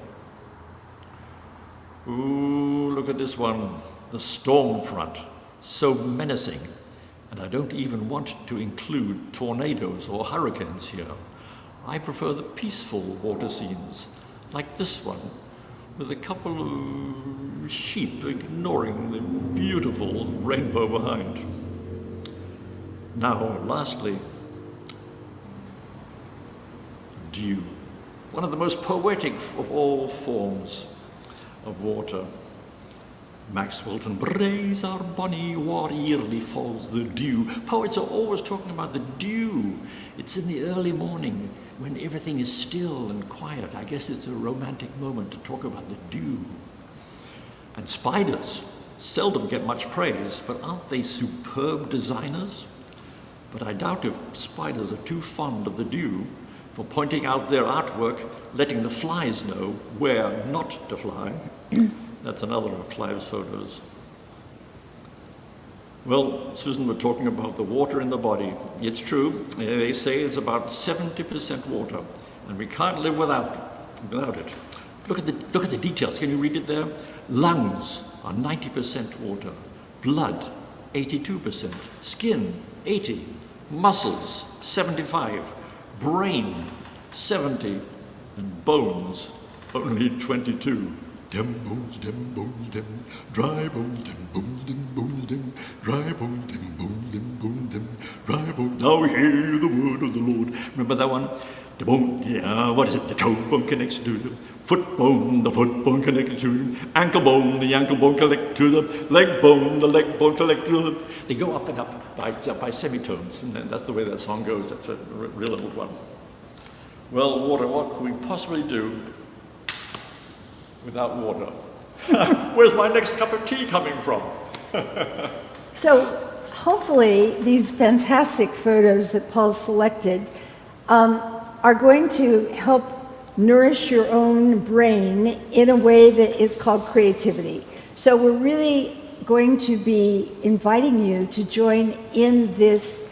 Ooh, look at this one, the storm front, so menacing. And I don't even want to include tornadoes or hurricanes here. I prefer the peaceful water scenes, like this one, with a couple of sheep ignoring the beautiful rainbow behind. Now, lastly, dew, one of the most poetic of all forms of water. Maxwell and Braes our bonny war yearly falls the dew. Poets are always talking about the dew. It's in the early morning when everything is still and quiet. I guess it's a romantic moment to talk about the dew. And spiders seldom get much praise, but aren't they superb designers? But I doubt if spiders are too fond of the dew for pointing out their artwork, letting the flies know where not to fly. That's another of Clive's photos. Well, Susan, we're talking about the water in the body. It's true. They say it's about 70% water, and we can't live without it. Look at the details. Can you read it there? Lungs are 90% water. Blood, 82%. Skin, 80. Muscles, 75. Brain, 70. And bones, only 22. Dem bones, dry bones, dem bones, dry bones, dem bones, dry bones. Now hear the word of the Lord. Remember that one? The bone, yeah, what is it? The toe bone connects to the foot bone, the foot bone connects to the ankle bone, the ankle bone connects to the leg bone connects to the... They go up and up by semitones, and that's the way that song goes. That's a real old one. Well, water, what can we possibly do without water? Where's my next cup of tea coming from? So hopefully these fantastic photos that Paul selected are going to help nourish your own brain in a way that is called creativity. So we're really going to be inviting you to join in this,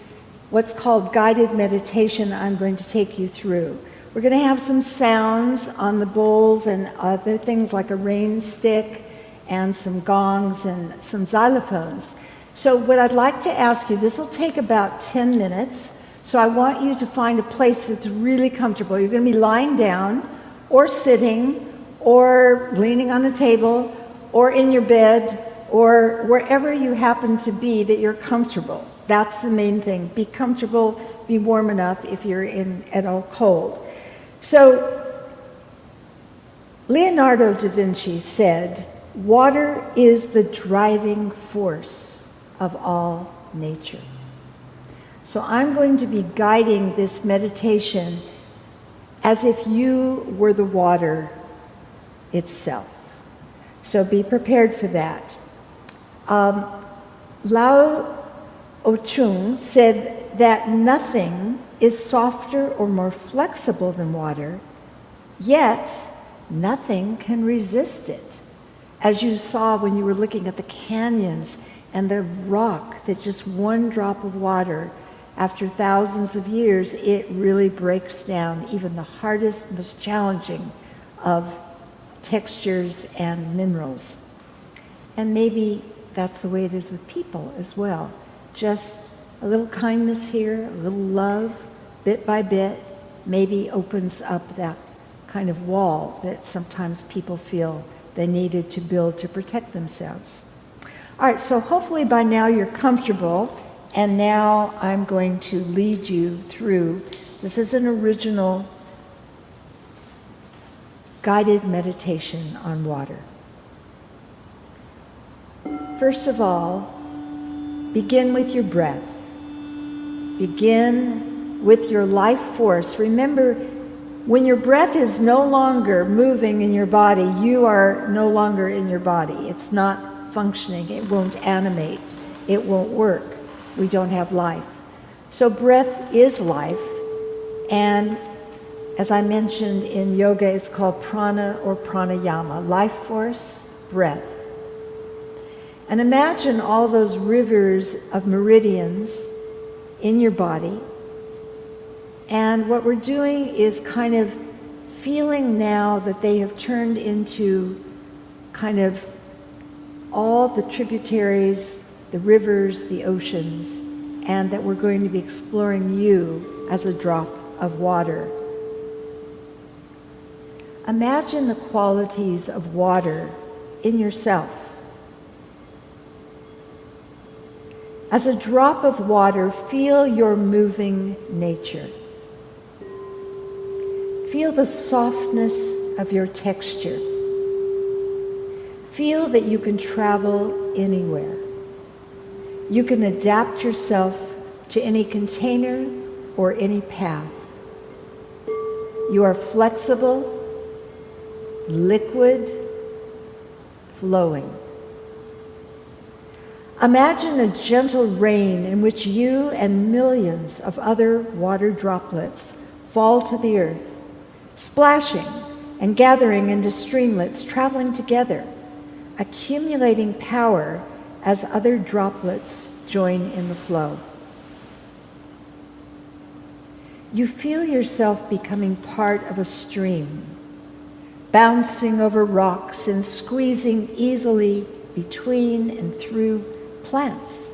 what's called guided meditation that I'm going to take you through. We're going to have some sounds on the bowls and other things like a rain stick and some gongs and some xylophones. So what I'd like to ask you, this will take about 10 minutes. So I want you to find a place that's really comfortable. You're going to be lying down or sitting or leaning on a table or in your bed or wherever you happen to be that you're comfortable. That's the main thing. Be comfortable, be warm enough if you're at all cold. So Leonardo da Vinci said, "Water is the driving force of all nature." So I'm going to be guiding this meditation as if you were the water itself. So be prepared for that. Lao Ochung said that nothing is softer or more flexible than water, yet nothing can resist it. As you saw when you were looking at the canyons and the rock, that just one drop of water, after thousands of years, it really breaks down even the hardest, most challenging of textures and minerals. And maybe that's the way it is with people as well. Just a little kindness here, a little love, bit by bit, maybe opens up that kind of wall that sometimes people feel they needed to build to protect themselves. All right, so hopefully by now you're comfortable. And now I'm going to lead you through, this is an original guided meditation on water. First of all, begin with your breath. Begin with your life force. Remember, when your breath is no longer moving in your body, you are no longer in your body. It's not functioning. It won't animate. It won't work. We don't have life. So breath is life, and as I mentioned in yoga, it's called prana or pranayama, life force, breath. And imagine all those rivers of meridians in your body, and what we're doing is kind of feeling now that they have turned into kind of all the tributaries, the rivers, the oceans, and that we're going to be exploring you as a drop of water. Imagine the qualities of water in yourself. As a drop of water, feel your moving nature. Feel the softness of your texture. Feel that you can travel anywhere. You can adapt yourself to any container or any path. You are flexible, liquid, flowing. Imagine a gentle rain in which you and millions of other water droplets fall to the earth, splashing and gathering into streamlets, traveling together, accumulating power as other droplets join in the flow. You feel yourself becoming part of a stream, bouncing over rocks and squeezing easily between and through plants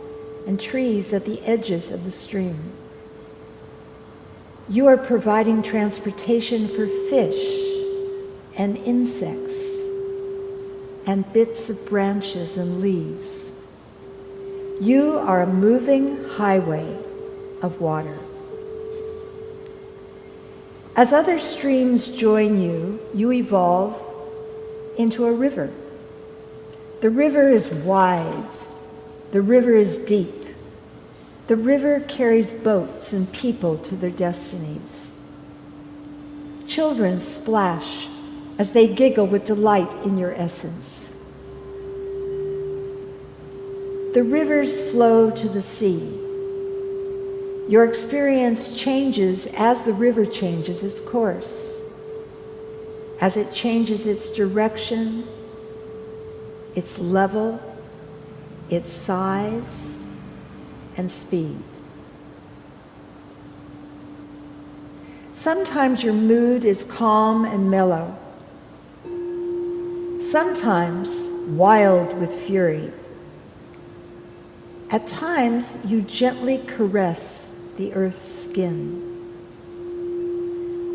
and trees at the edges of the stream. You are providing transportation for fish and insects and bits of branches and leaves. You are a moving highway of water. As other streams join you, you evolve into a river. The river is wide. The river is deep. The river carries boats and people to their destinies. Children splash as they giggle with delight in your essence. The rivers flow to the sea. Your experience changes as the river changes its course, as it changes its direction, its level, its size, and speed. Sometimes your mood is calm and mellow, sometimes wild with fury. At times, you gently caress the earth's skin.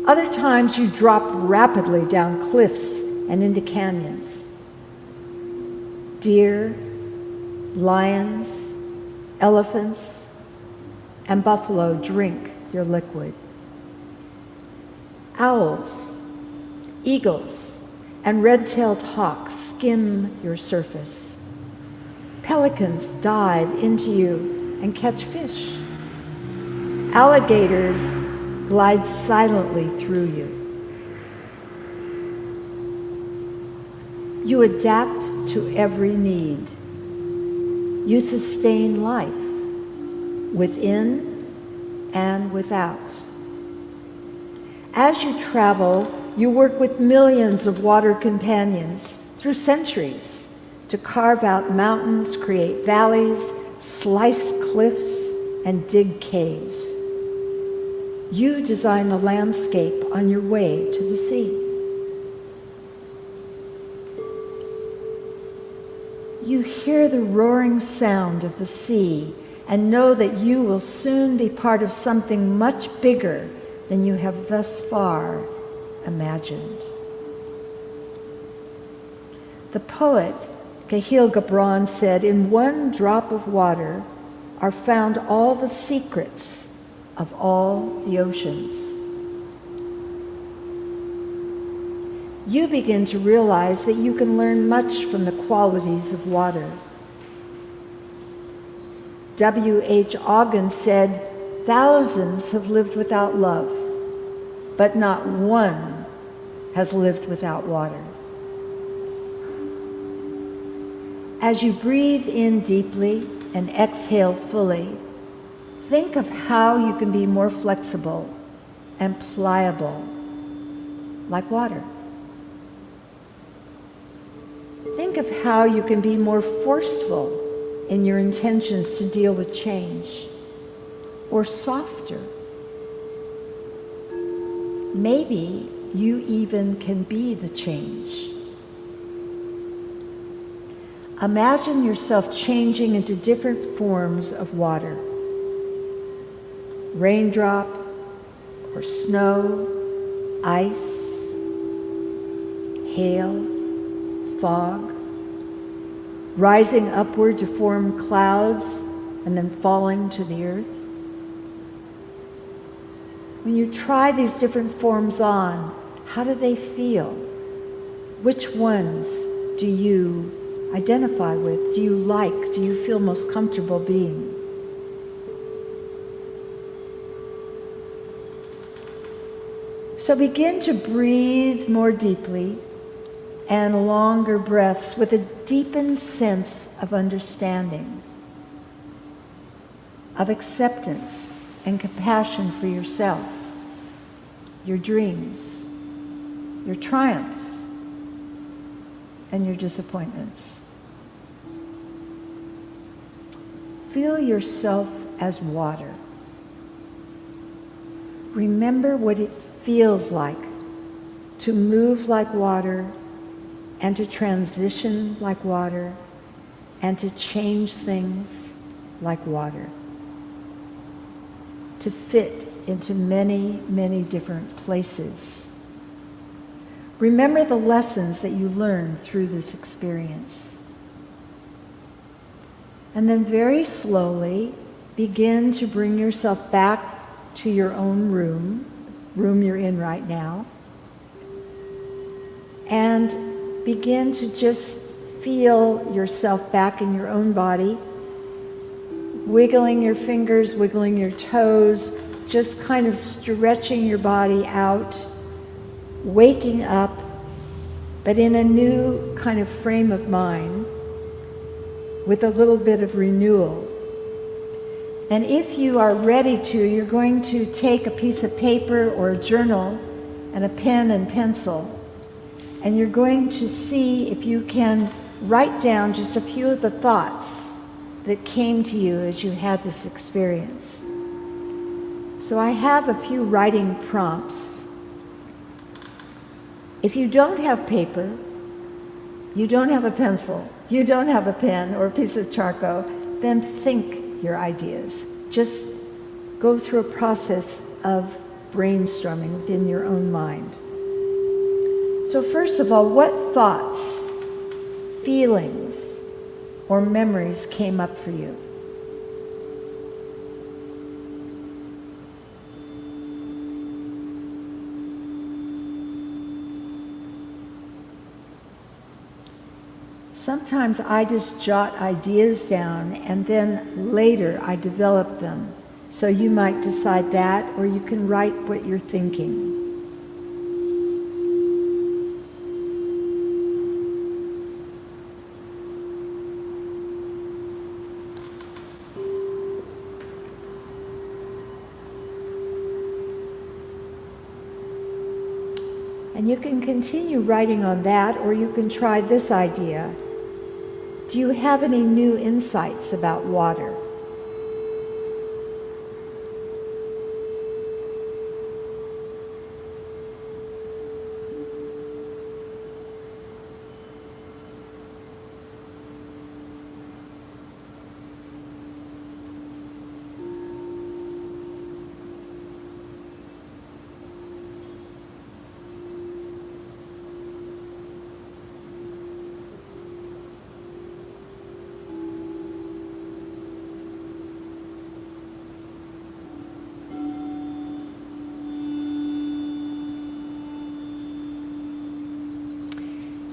Other times, you drop rapidly down cliffs and into canyons. Deer, lions, elephants, and buffalo drink your liquid. Owls, eagles, and red-tailed hawks skim your surface. Pelicans dive into you and catch fish. Alligators glide silently through you. You adapt to every need. You sustain life within and without. As you travel, you work with millions of water companions through centuries to carve out mountains, create valleys, slice cliffs, and dig caves. You design the landscape on your way to the sea. You hear the roaring sound of the sea and know that you will soon be part of something much bigger than you have thus far imagined. The poet Khalil Gibran said, "In one drop of water are found all the secrets of all the oceans." You begin to realize that you can learn much from the qualities of water. W.H. Auden said, "Thousands have lived without love, but not one has lived without water." As you breathe in deeply and exhale fully, think of how you can be more flexible and pliable, like water. Think of how you can be more forceful in your intentions to deal with change, or softer. Maybe you even can be the change. Imagine yourself changing into different forms of water. Raindrop, or snow, ice, hail, fog, rising upward to form clouds and then falling to the earth. When you try these different forms on, how do they feel? Which ones do you identify with? Do you like? Do you feel most comfortable being? So begin to breathe more deeply and longer breaths with a deepened sense of understanding, of acceptance and compassion for yourself, your dreams, your triumphs, and your disappointments. Feel yourself as water. Remember what it feels like to move like water and to transition like water and to change things like water. To fit into many, many different places. Remember the lessons that you learned through this experience. And then very slowly begin to bring yourself back to your own room you're in right now, and begin to just feel yourself back in your own body, wiggling your fingers, wiggling your toes, just kind of stretching your body out, waking up, but in a new kind of frame of mind with a little bit of renewal. And if you are ready to, you're going to take a piece of paper or a journal and a pen and pencil, and you're going to see if you can write down just a few of the thoughts that came to you as you had this experience. So I have a few writing prompts. If you don't have paper, you don't have a pencil, you don't have a pen or a piece of charcoal, then think your ideas. Just go through a process of brainstorming within your own mind. So first of all, what thoughts, feelings, or memories came up for you? Sometimes I just jot ideas down and then later I develop them. So you might decide that, or you can write what you're thinking. And you can continue writing on that, or you can try this idea. Do you have any new insights about water?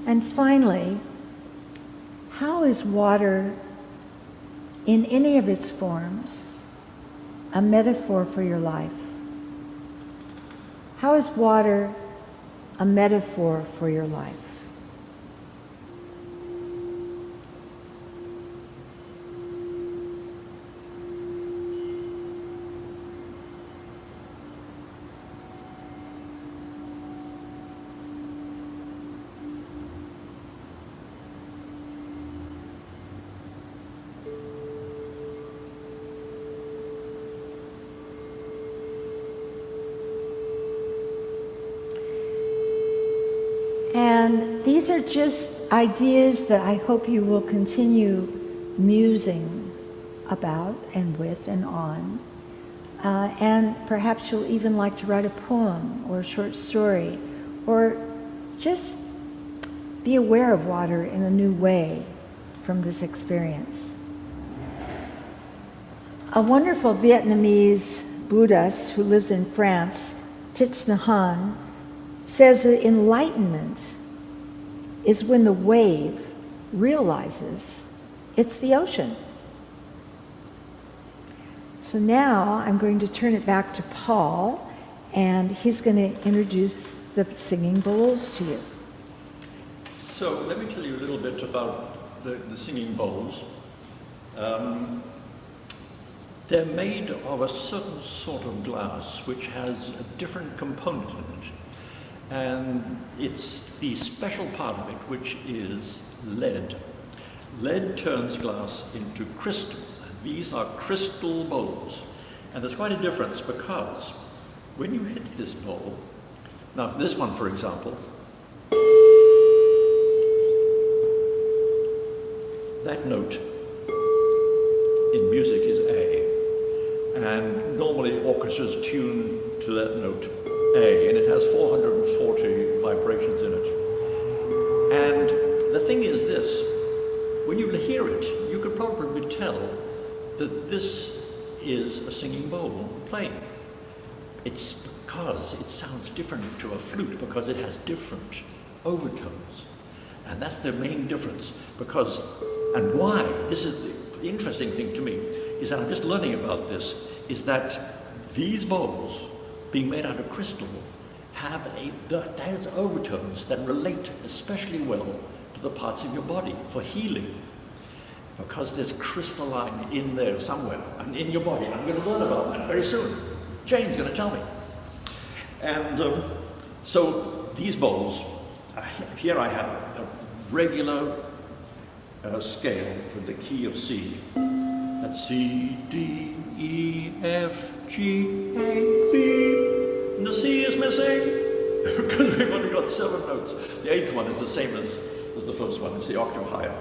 And finally, how is water, in any of its forms, a metaphor for your life? How is water a metaphor for your life? And these are just ideas that I hope you will continue musing about and with and on. And perhaps you'll even like to write a poem or a short story, or just be aware of water in a new way from this experience. A wonderful Vietnamese Buddhist who lives in France, Thich Nhat Hanh, says that enlightenment is when the wave realizes it's the ocean. So now I'm going to turn it back to Paul, and he's going to introduce the singing bowls to you. So let me tell you a little bit about the singing bowls. They're made of a certain sort of glass which has a different component in it. And it's the special part of it, which is lead. Lead turns glass into crystal. And these are crystal bowls. And there's quite a difference because when you hit this bowl, now this one, for example, that note in music is A. And normally orchestras tune to that note A, and it has 440 vibrations in it. And the thing is this, when you hear it, you could probably tell that this is a singing bowl playing. It's because it sounds different to a flute, because it has different overtones. And that's the main difference, because, and why, this is the interesting thing to me, is that I'm just learning about this, is that these bowls, being made out of crystal, have there's overtones that relate especially well to the parts of your body for healing, because there's crystalline in there somewhere and in your body. I'm going to learn about that very soon. Jane's going to tell me. And so these bowls, here I have a regular scale for the key of C. That's C, D, E, F, G, A, B. And the C is missing because we've only got 7 notes. The 8th one is the same as the first one. It's the octave higher.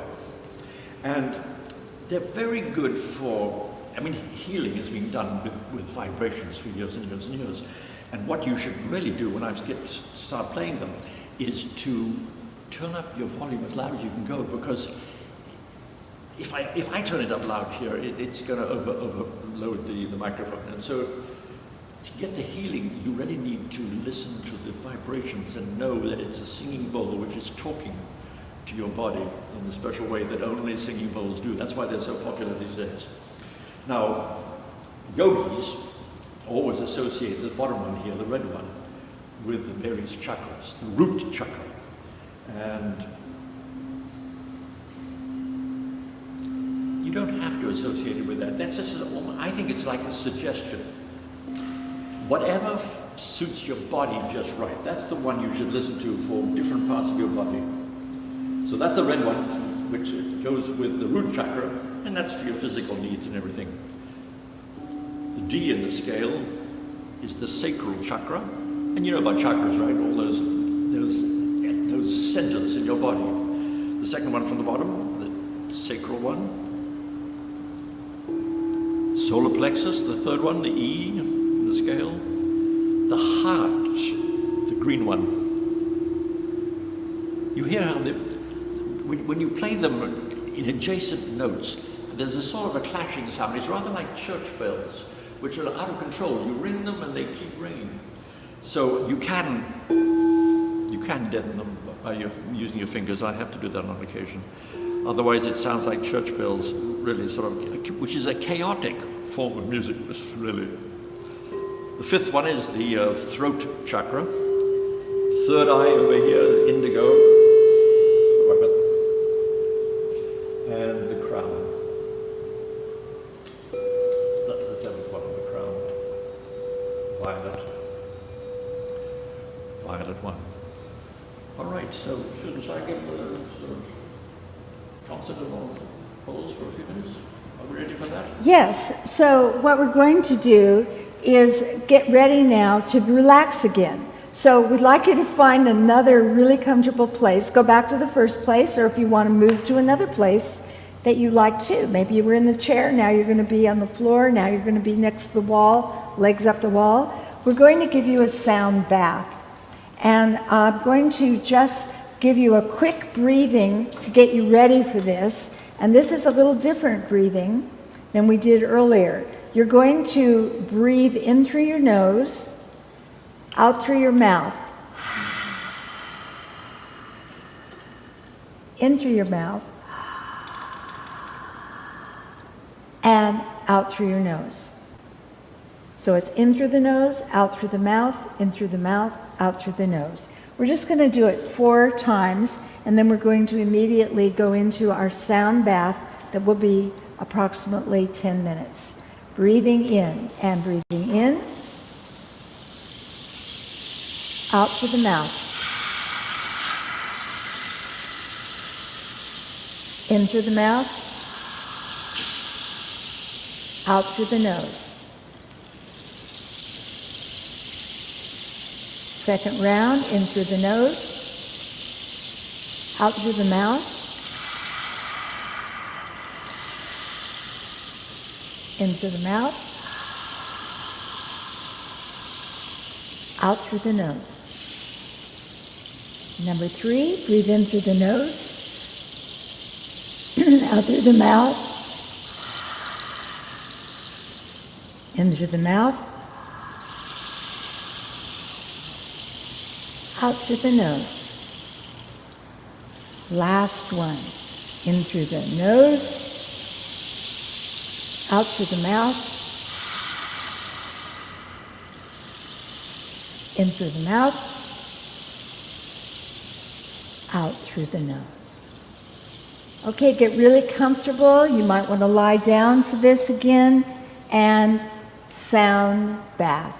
And they're very good for, I mean, healing has been done with vibrations for years and years and years. And what you should really do when I start playing them is to turn up your volume as loud as you can go, because if I turn it up loud here, it's going to overload the microphone. And so to get the healing, you really need to listen to the vibrations and know that it's a singing bowl which is talking to your body in a special way that only singing bowls do. That's why they're so popular these days. Now, yogis always associate the bottom one here, the red one, with the various chakras, the root chakra. And you don't have to associate it with that. That's just, I think it's like a suggestion. Whatever suits your body just right, that's the one you should listen to for different parts of your body. So that's the red one, which goes with the root chakra, and that's for your physical needs and everything. The D in the scale is the sacral chakra, and you know about chakras, right? All those centers in your body. The second one from the bottom, the sacral one. Solar plexus, the third one, the E in the scale. The heart, the green one. You hear how when you play them in adjacent notes, there's a sort of a clashing sound. It's rather like church bells, which are out of control. You ring them and they keep ringing. So you can deaden them by using your fingers. I have to do that on occasion. Otherwise it sounds like church bells, really sort of, which is a chaotic form of music, really. The 5th one is the throat chakra. 3rd eye over here, the indigo. And the crown. That's the 7th one, the crown. Violet one. All right, so shouldn't I give the sort of concert of all bowls for a few minutes? Are we ready for that? Yes, so what we're going to do is get ready now to relax again. So we'd like you to find another really comfortable place. Go back to the first place, or if you want to move to another place that you like to. Maybe you were in the chair, now you're going to be on the floor, now you're going to be next to the wall, legs up the wall. We're going to give you a sound bath. And I'm going to just give you a quick breathing to get you ready for this. And this is a little different breathing than we did earlier. You're going to breathe in through your nose, out through your mouth. In through your mouth, and out through your nose. So it's in through the nose, out through the mouth, in through the mouth, out through the nose. We're just going to do it 4 times, and then we're going to immediately go into our sound bath that will be approximately 10 minutes. Breathing in and breathing in, out through the mouth, in through the mouth, out through the nose. Second round, in through the nose, out through the mouth, in through the mouth, out through the nose. Number 3, breathe in through the nose, out through the mouth, in through the mouth, out through the nose. Last one, in through the nose, out through the mouth, in through the mouth, out through the nose. Okay, get really comfortable. You might want to lie down for this again, and sound bath.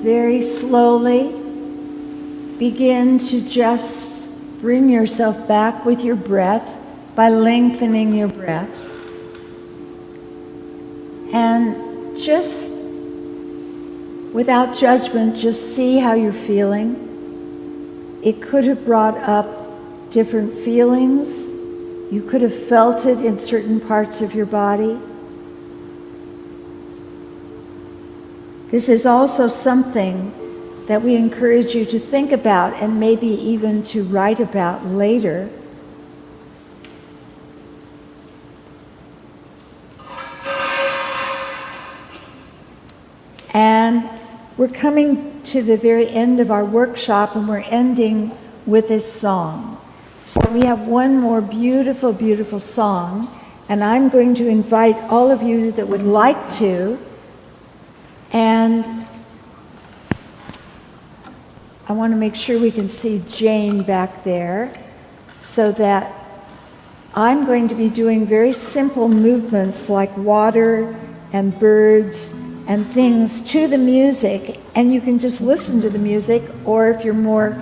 very slowly begin to just bring yourself back with your breath by lengthening your breath. And just without judgment, just see how you're feeling. It could have brought up different feelings. You could have felt it in certain parts of your body. This is also something that we encourage you to think about and maybe even to write about later. And we're coming to the very end of our workshop, and we're ending with this song. So we have one more beautiful, beautiful song, and I'm going to invite all of you that would like to, and I want to make sure we can see Jane back there, so that I'm going to be doing very simple movements like water and birds and things to the music, and you can just listen to the music, or if you're more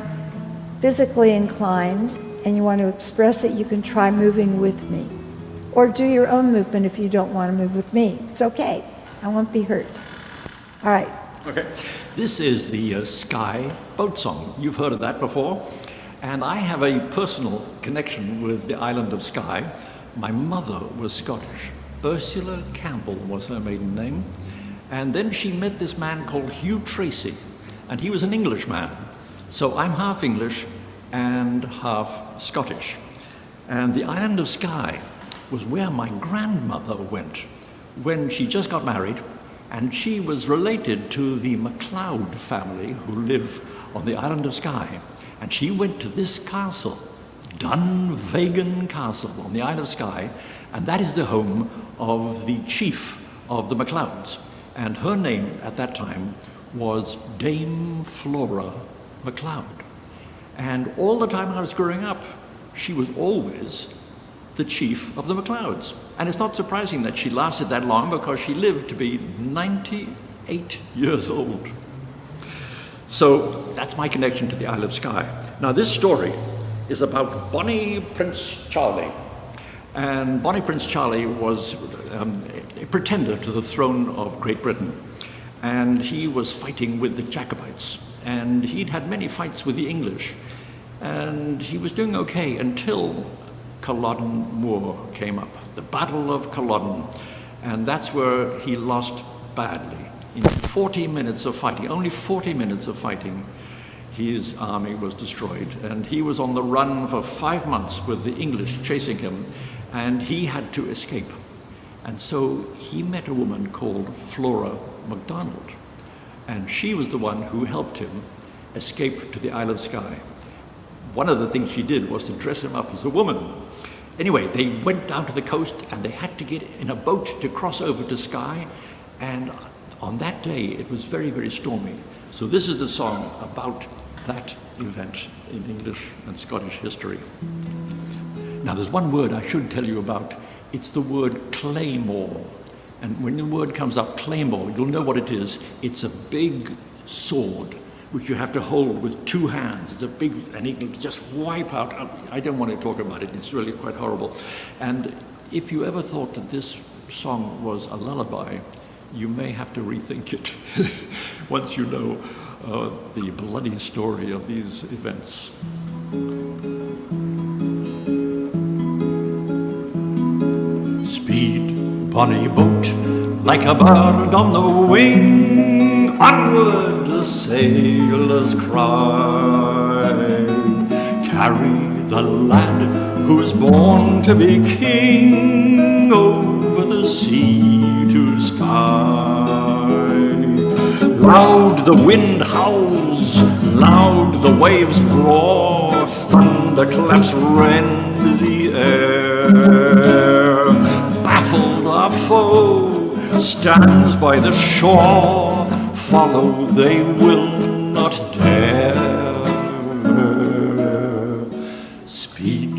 physically inclined and you want to express it, you can try moving with me. Or do your own movement if you don't want to move with me. It's okay. I won't be hurt. All right. Okay. This is the Sky boat song. You've heard of that before. And I have a personal connection with the island of Skye. My mother was Scottish. Ursula Campbell was her maiden name. And then she met this man called Hugh Tracey, and he was an Englishman. So I'm half English and half Scottish. And the island of Skye was where my grandmother went when she just got married, and she was related to the MacLeod family who live on the island of Skye. And she went to this castle, Dunvegan Castle on the Isle of Skye, and that is the home of the chief of the MacLeods. And her name at that time was Dame Flora MacLeod. And all the time I was growing up, she was always the chief of the MacLeods. And it's not surprising that she lasted that long, because she lived to be 98 years old. So that's my connection to the Isle of Skye. Now this story is about Bonnie Prince Charlie. And Bonnie Prince Charlie was a pretender to the throne of Great Britain. And he was fighting with the Jacobites. And he'd had many fights with the English. And he was doing okay until Culloden Moor came up, the Battle of Culloden. And that's where he lost badly. In 40 minutes of fighting, only 40 minutes of fighting, his army was destroyed. And he was on the run for 5 months with the English chasing him. And he had to escape. And so he met a woman called Flora MacDonald. And she was the one who helped him escape to the Isle of Skye. One of the things she did was to dress him up as a woman. Anyway, they went down to the coast, and they had to get in a boat to cross over to Skye. And on that day, it was very, very stormy. So this is the song about that event in English and Scottish history. Now, there's one word I should tell you about. It's the word claymore. And when the word comes up, claymore, you'll know what it is. It's a big sword, which you have to hold with 2 hands. It's a big, and it can just wipe out. I don't want to talk about it. It's really quite horrible. And if you ever thought that this song was a lullaby, you may have to rethink it once you know the bloody story of these events. Speed, bonny boat, like a bird on the wing, onward the sailors cry. Carry the lad who's born to be king over the sea to sky. Loud the wind howls, loud the waves roar, thunderclaps rend the air. Baffled our foe stands by the shore, follow they will not dare. Speed,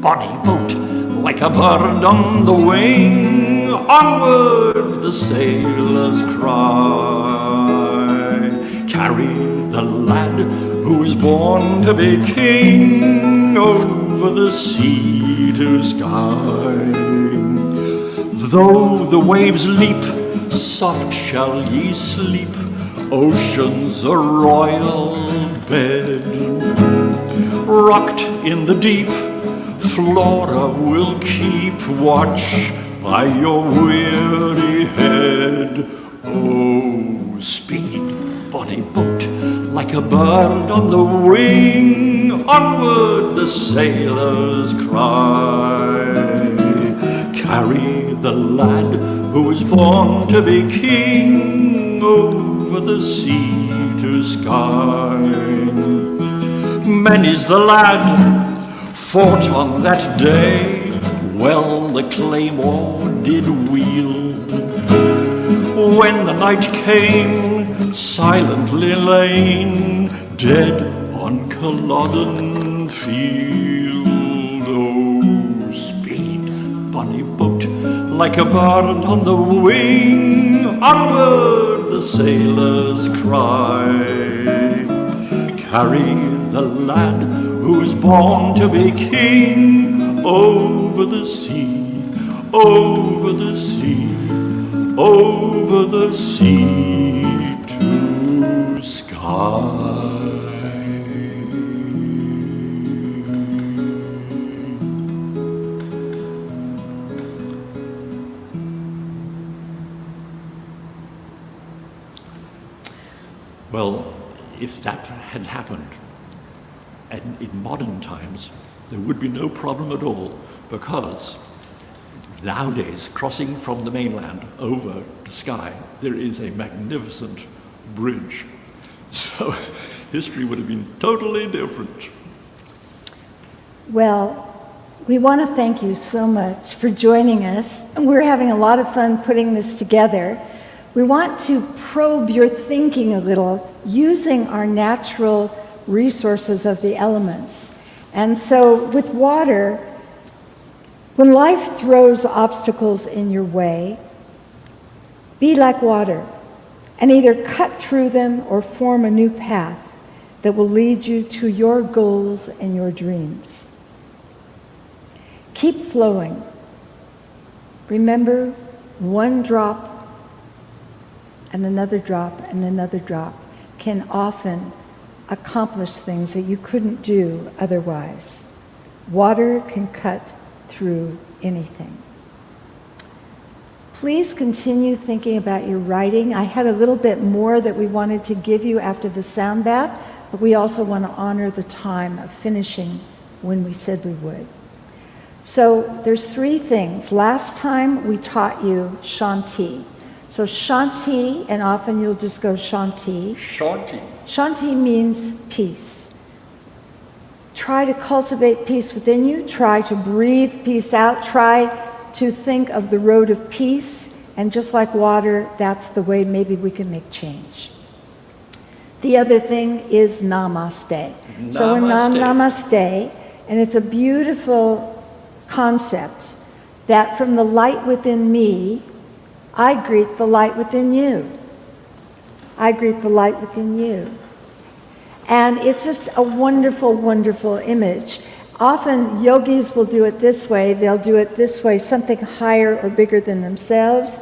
bonny boat, like a bird on the wing, onward the sailors cry. carry the lad who was born to be king over the sea to sky. Though the waves leap, soft shall ye sleep, ocean's a royal bed. Rocked in the deep, Flora will keep watch by your weary head. Oh, speed, bonny boat, like a bird on the wing, onward the sailors cry. Carry the lad who was born to be king over the sea to sky. Many's the lad fought on that day, well the claymore did wield. When the night came, silently lain, dead on Culloden field. Oh, speed, bonny boat, like a bird on the wing, onward the sailors cry. Carry the lad who's born to be king over the sea, over the sea, over the sea to sky. Well, if that had happened, and in modern times, there would be no problem at all, because nowadays, crossing from the mainland over the sky, there is a magnificent bridge. So history would have been totally different. Well, we want to thank you so much for joining us. We're having a lot of fun putting this together. We want to probe your thinking a little using our natural resources of the elements. And so with water, when life throws obstacles in your way, be like water and either cut through them or form a new path that will lead you to your goals and your dreams. Keep flowing. Remember, one drop and another drop and another drop can often accomplish things that you couldn't do otherwise. Water can cut through anything. Please continue thinking about your writing. I had a little bit more that we wanted to give you after the sound bath, but we also want to honor the time of finishing when we said we would. So there's three things. Last time we taught you Shanti. So Shanti, and often you'll just go Shanti. Shanti. Shanti means peace. Try to cultivate peace within you. Try to breathe peace out. Try to think of the road of peace. And just like water, that's the way maybe we can make change. The other thing is Namaste. So in Namaste, and it's a beautiful concept that from the light within me, I greet the light within you. I greet the light within you. And it's just a wonderful, wonderful image. Often yogis will do it this way. They'll do it this way, something higher or bigger than themselves.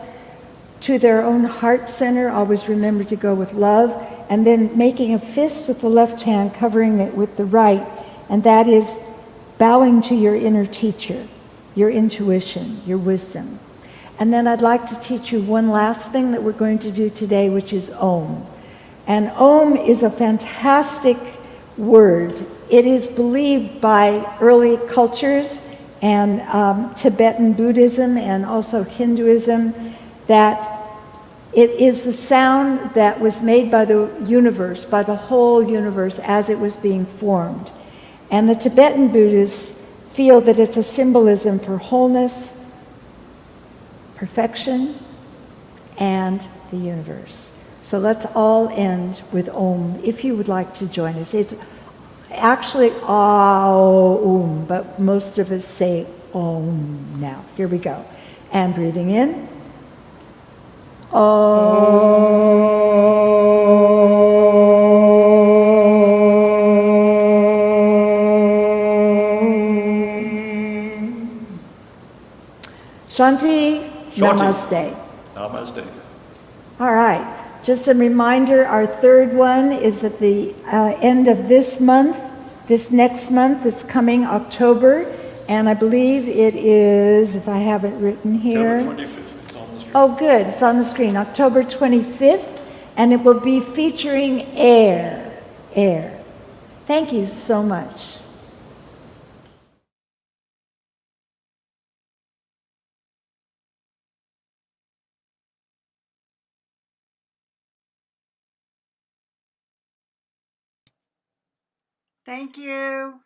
To their own heart center, always remember to go with love. And then making a fist with the left hand, covering it with the right. And that is bowing to your inner teacher, your intuition, your wisdom. And then I'd like to teach you one last thing that we're going to do today, which is Om. And Om is a fantastic word. It is believed by early cultures and Tibetan Buddhism and also Hinduism that it is the sound that was made by the universe, by the whole universe as it was being formed. And the Tibetan Buddhists feel that it's a symbolism for wholeness, perfection, and the universe. So let's all end with Om, if you would like to join us. It's actually Aum, but most of us say Om now. Here we go. And breathing in. Om. Shanti, Shanti. Namaste. Namaste. All right. Just a reminder, our third one is at the end of this month. This next month, it's coming October, and I believe it is, if I have it written here. October 25th. It's on the screen. Oh, good. It's on the screen. October 25th, and it will be featuring air. Air. Thank you so much. Thank you.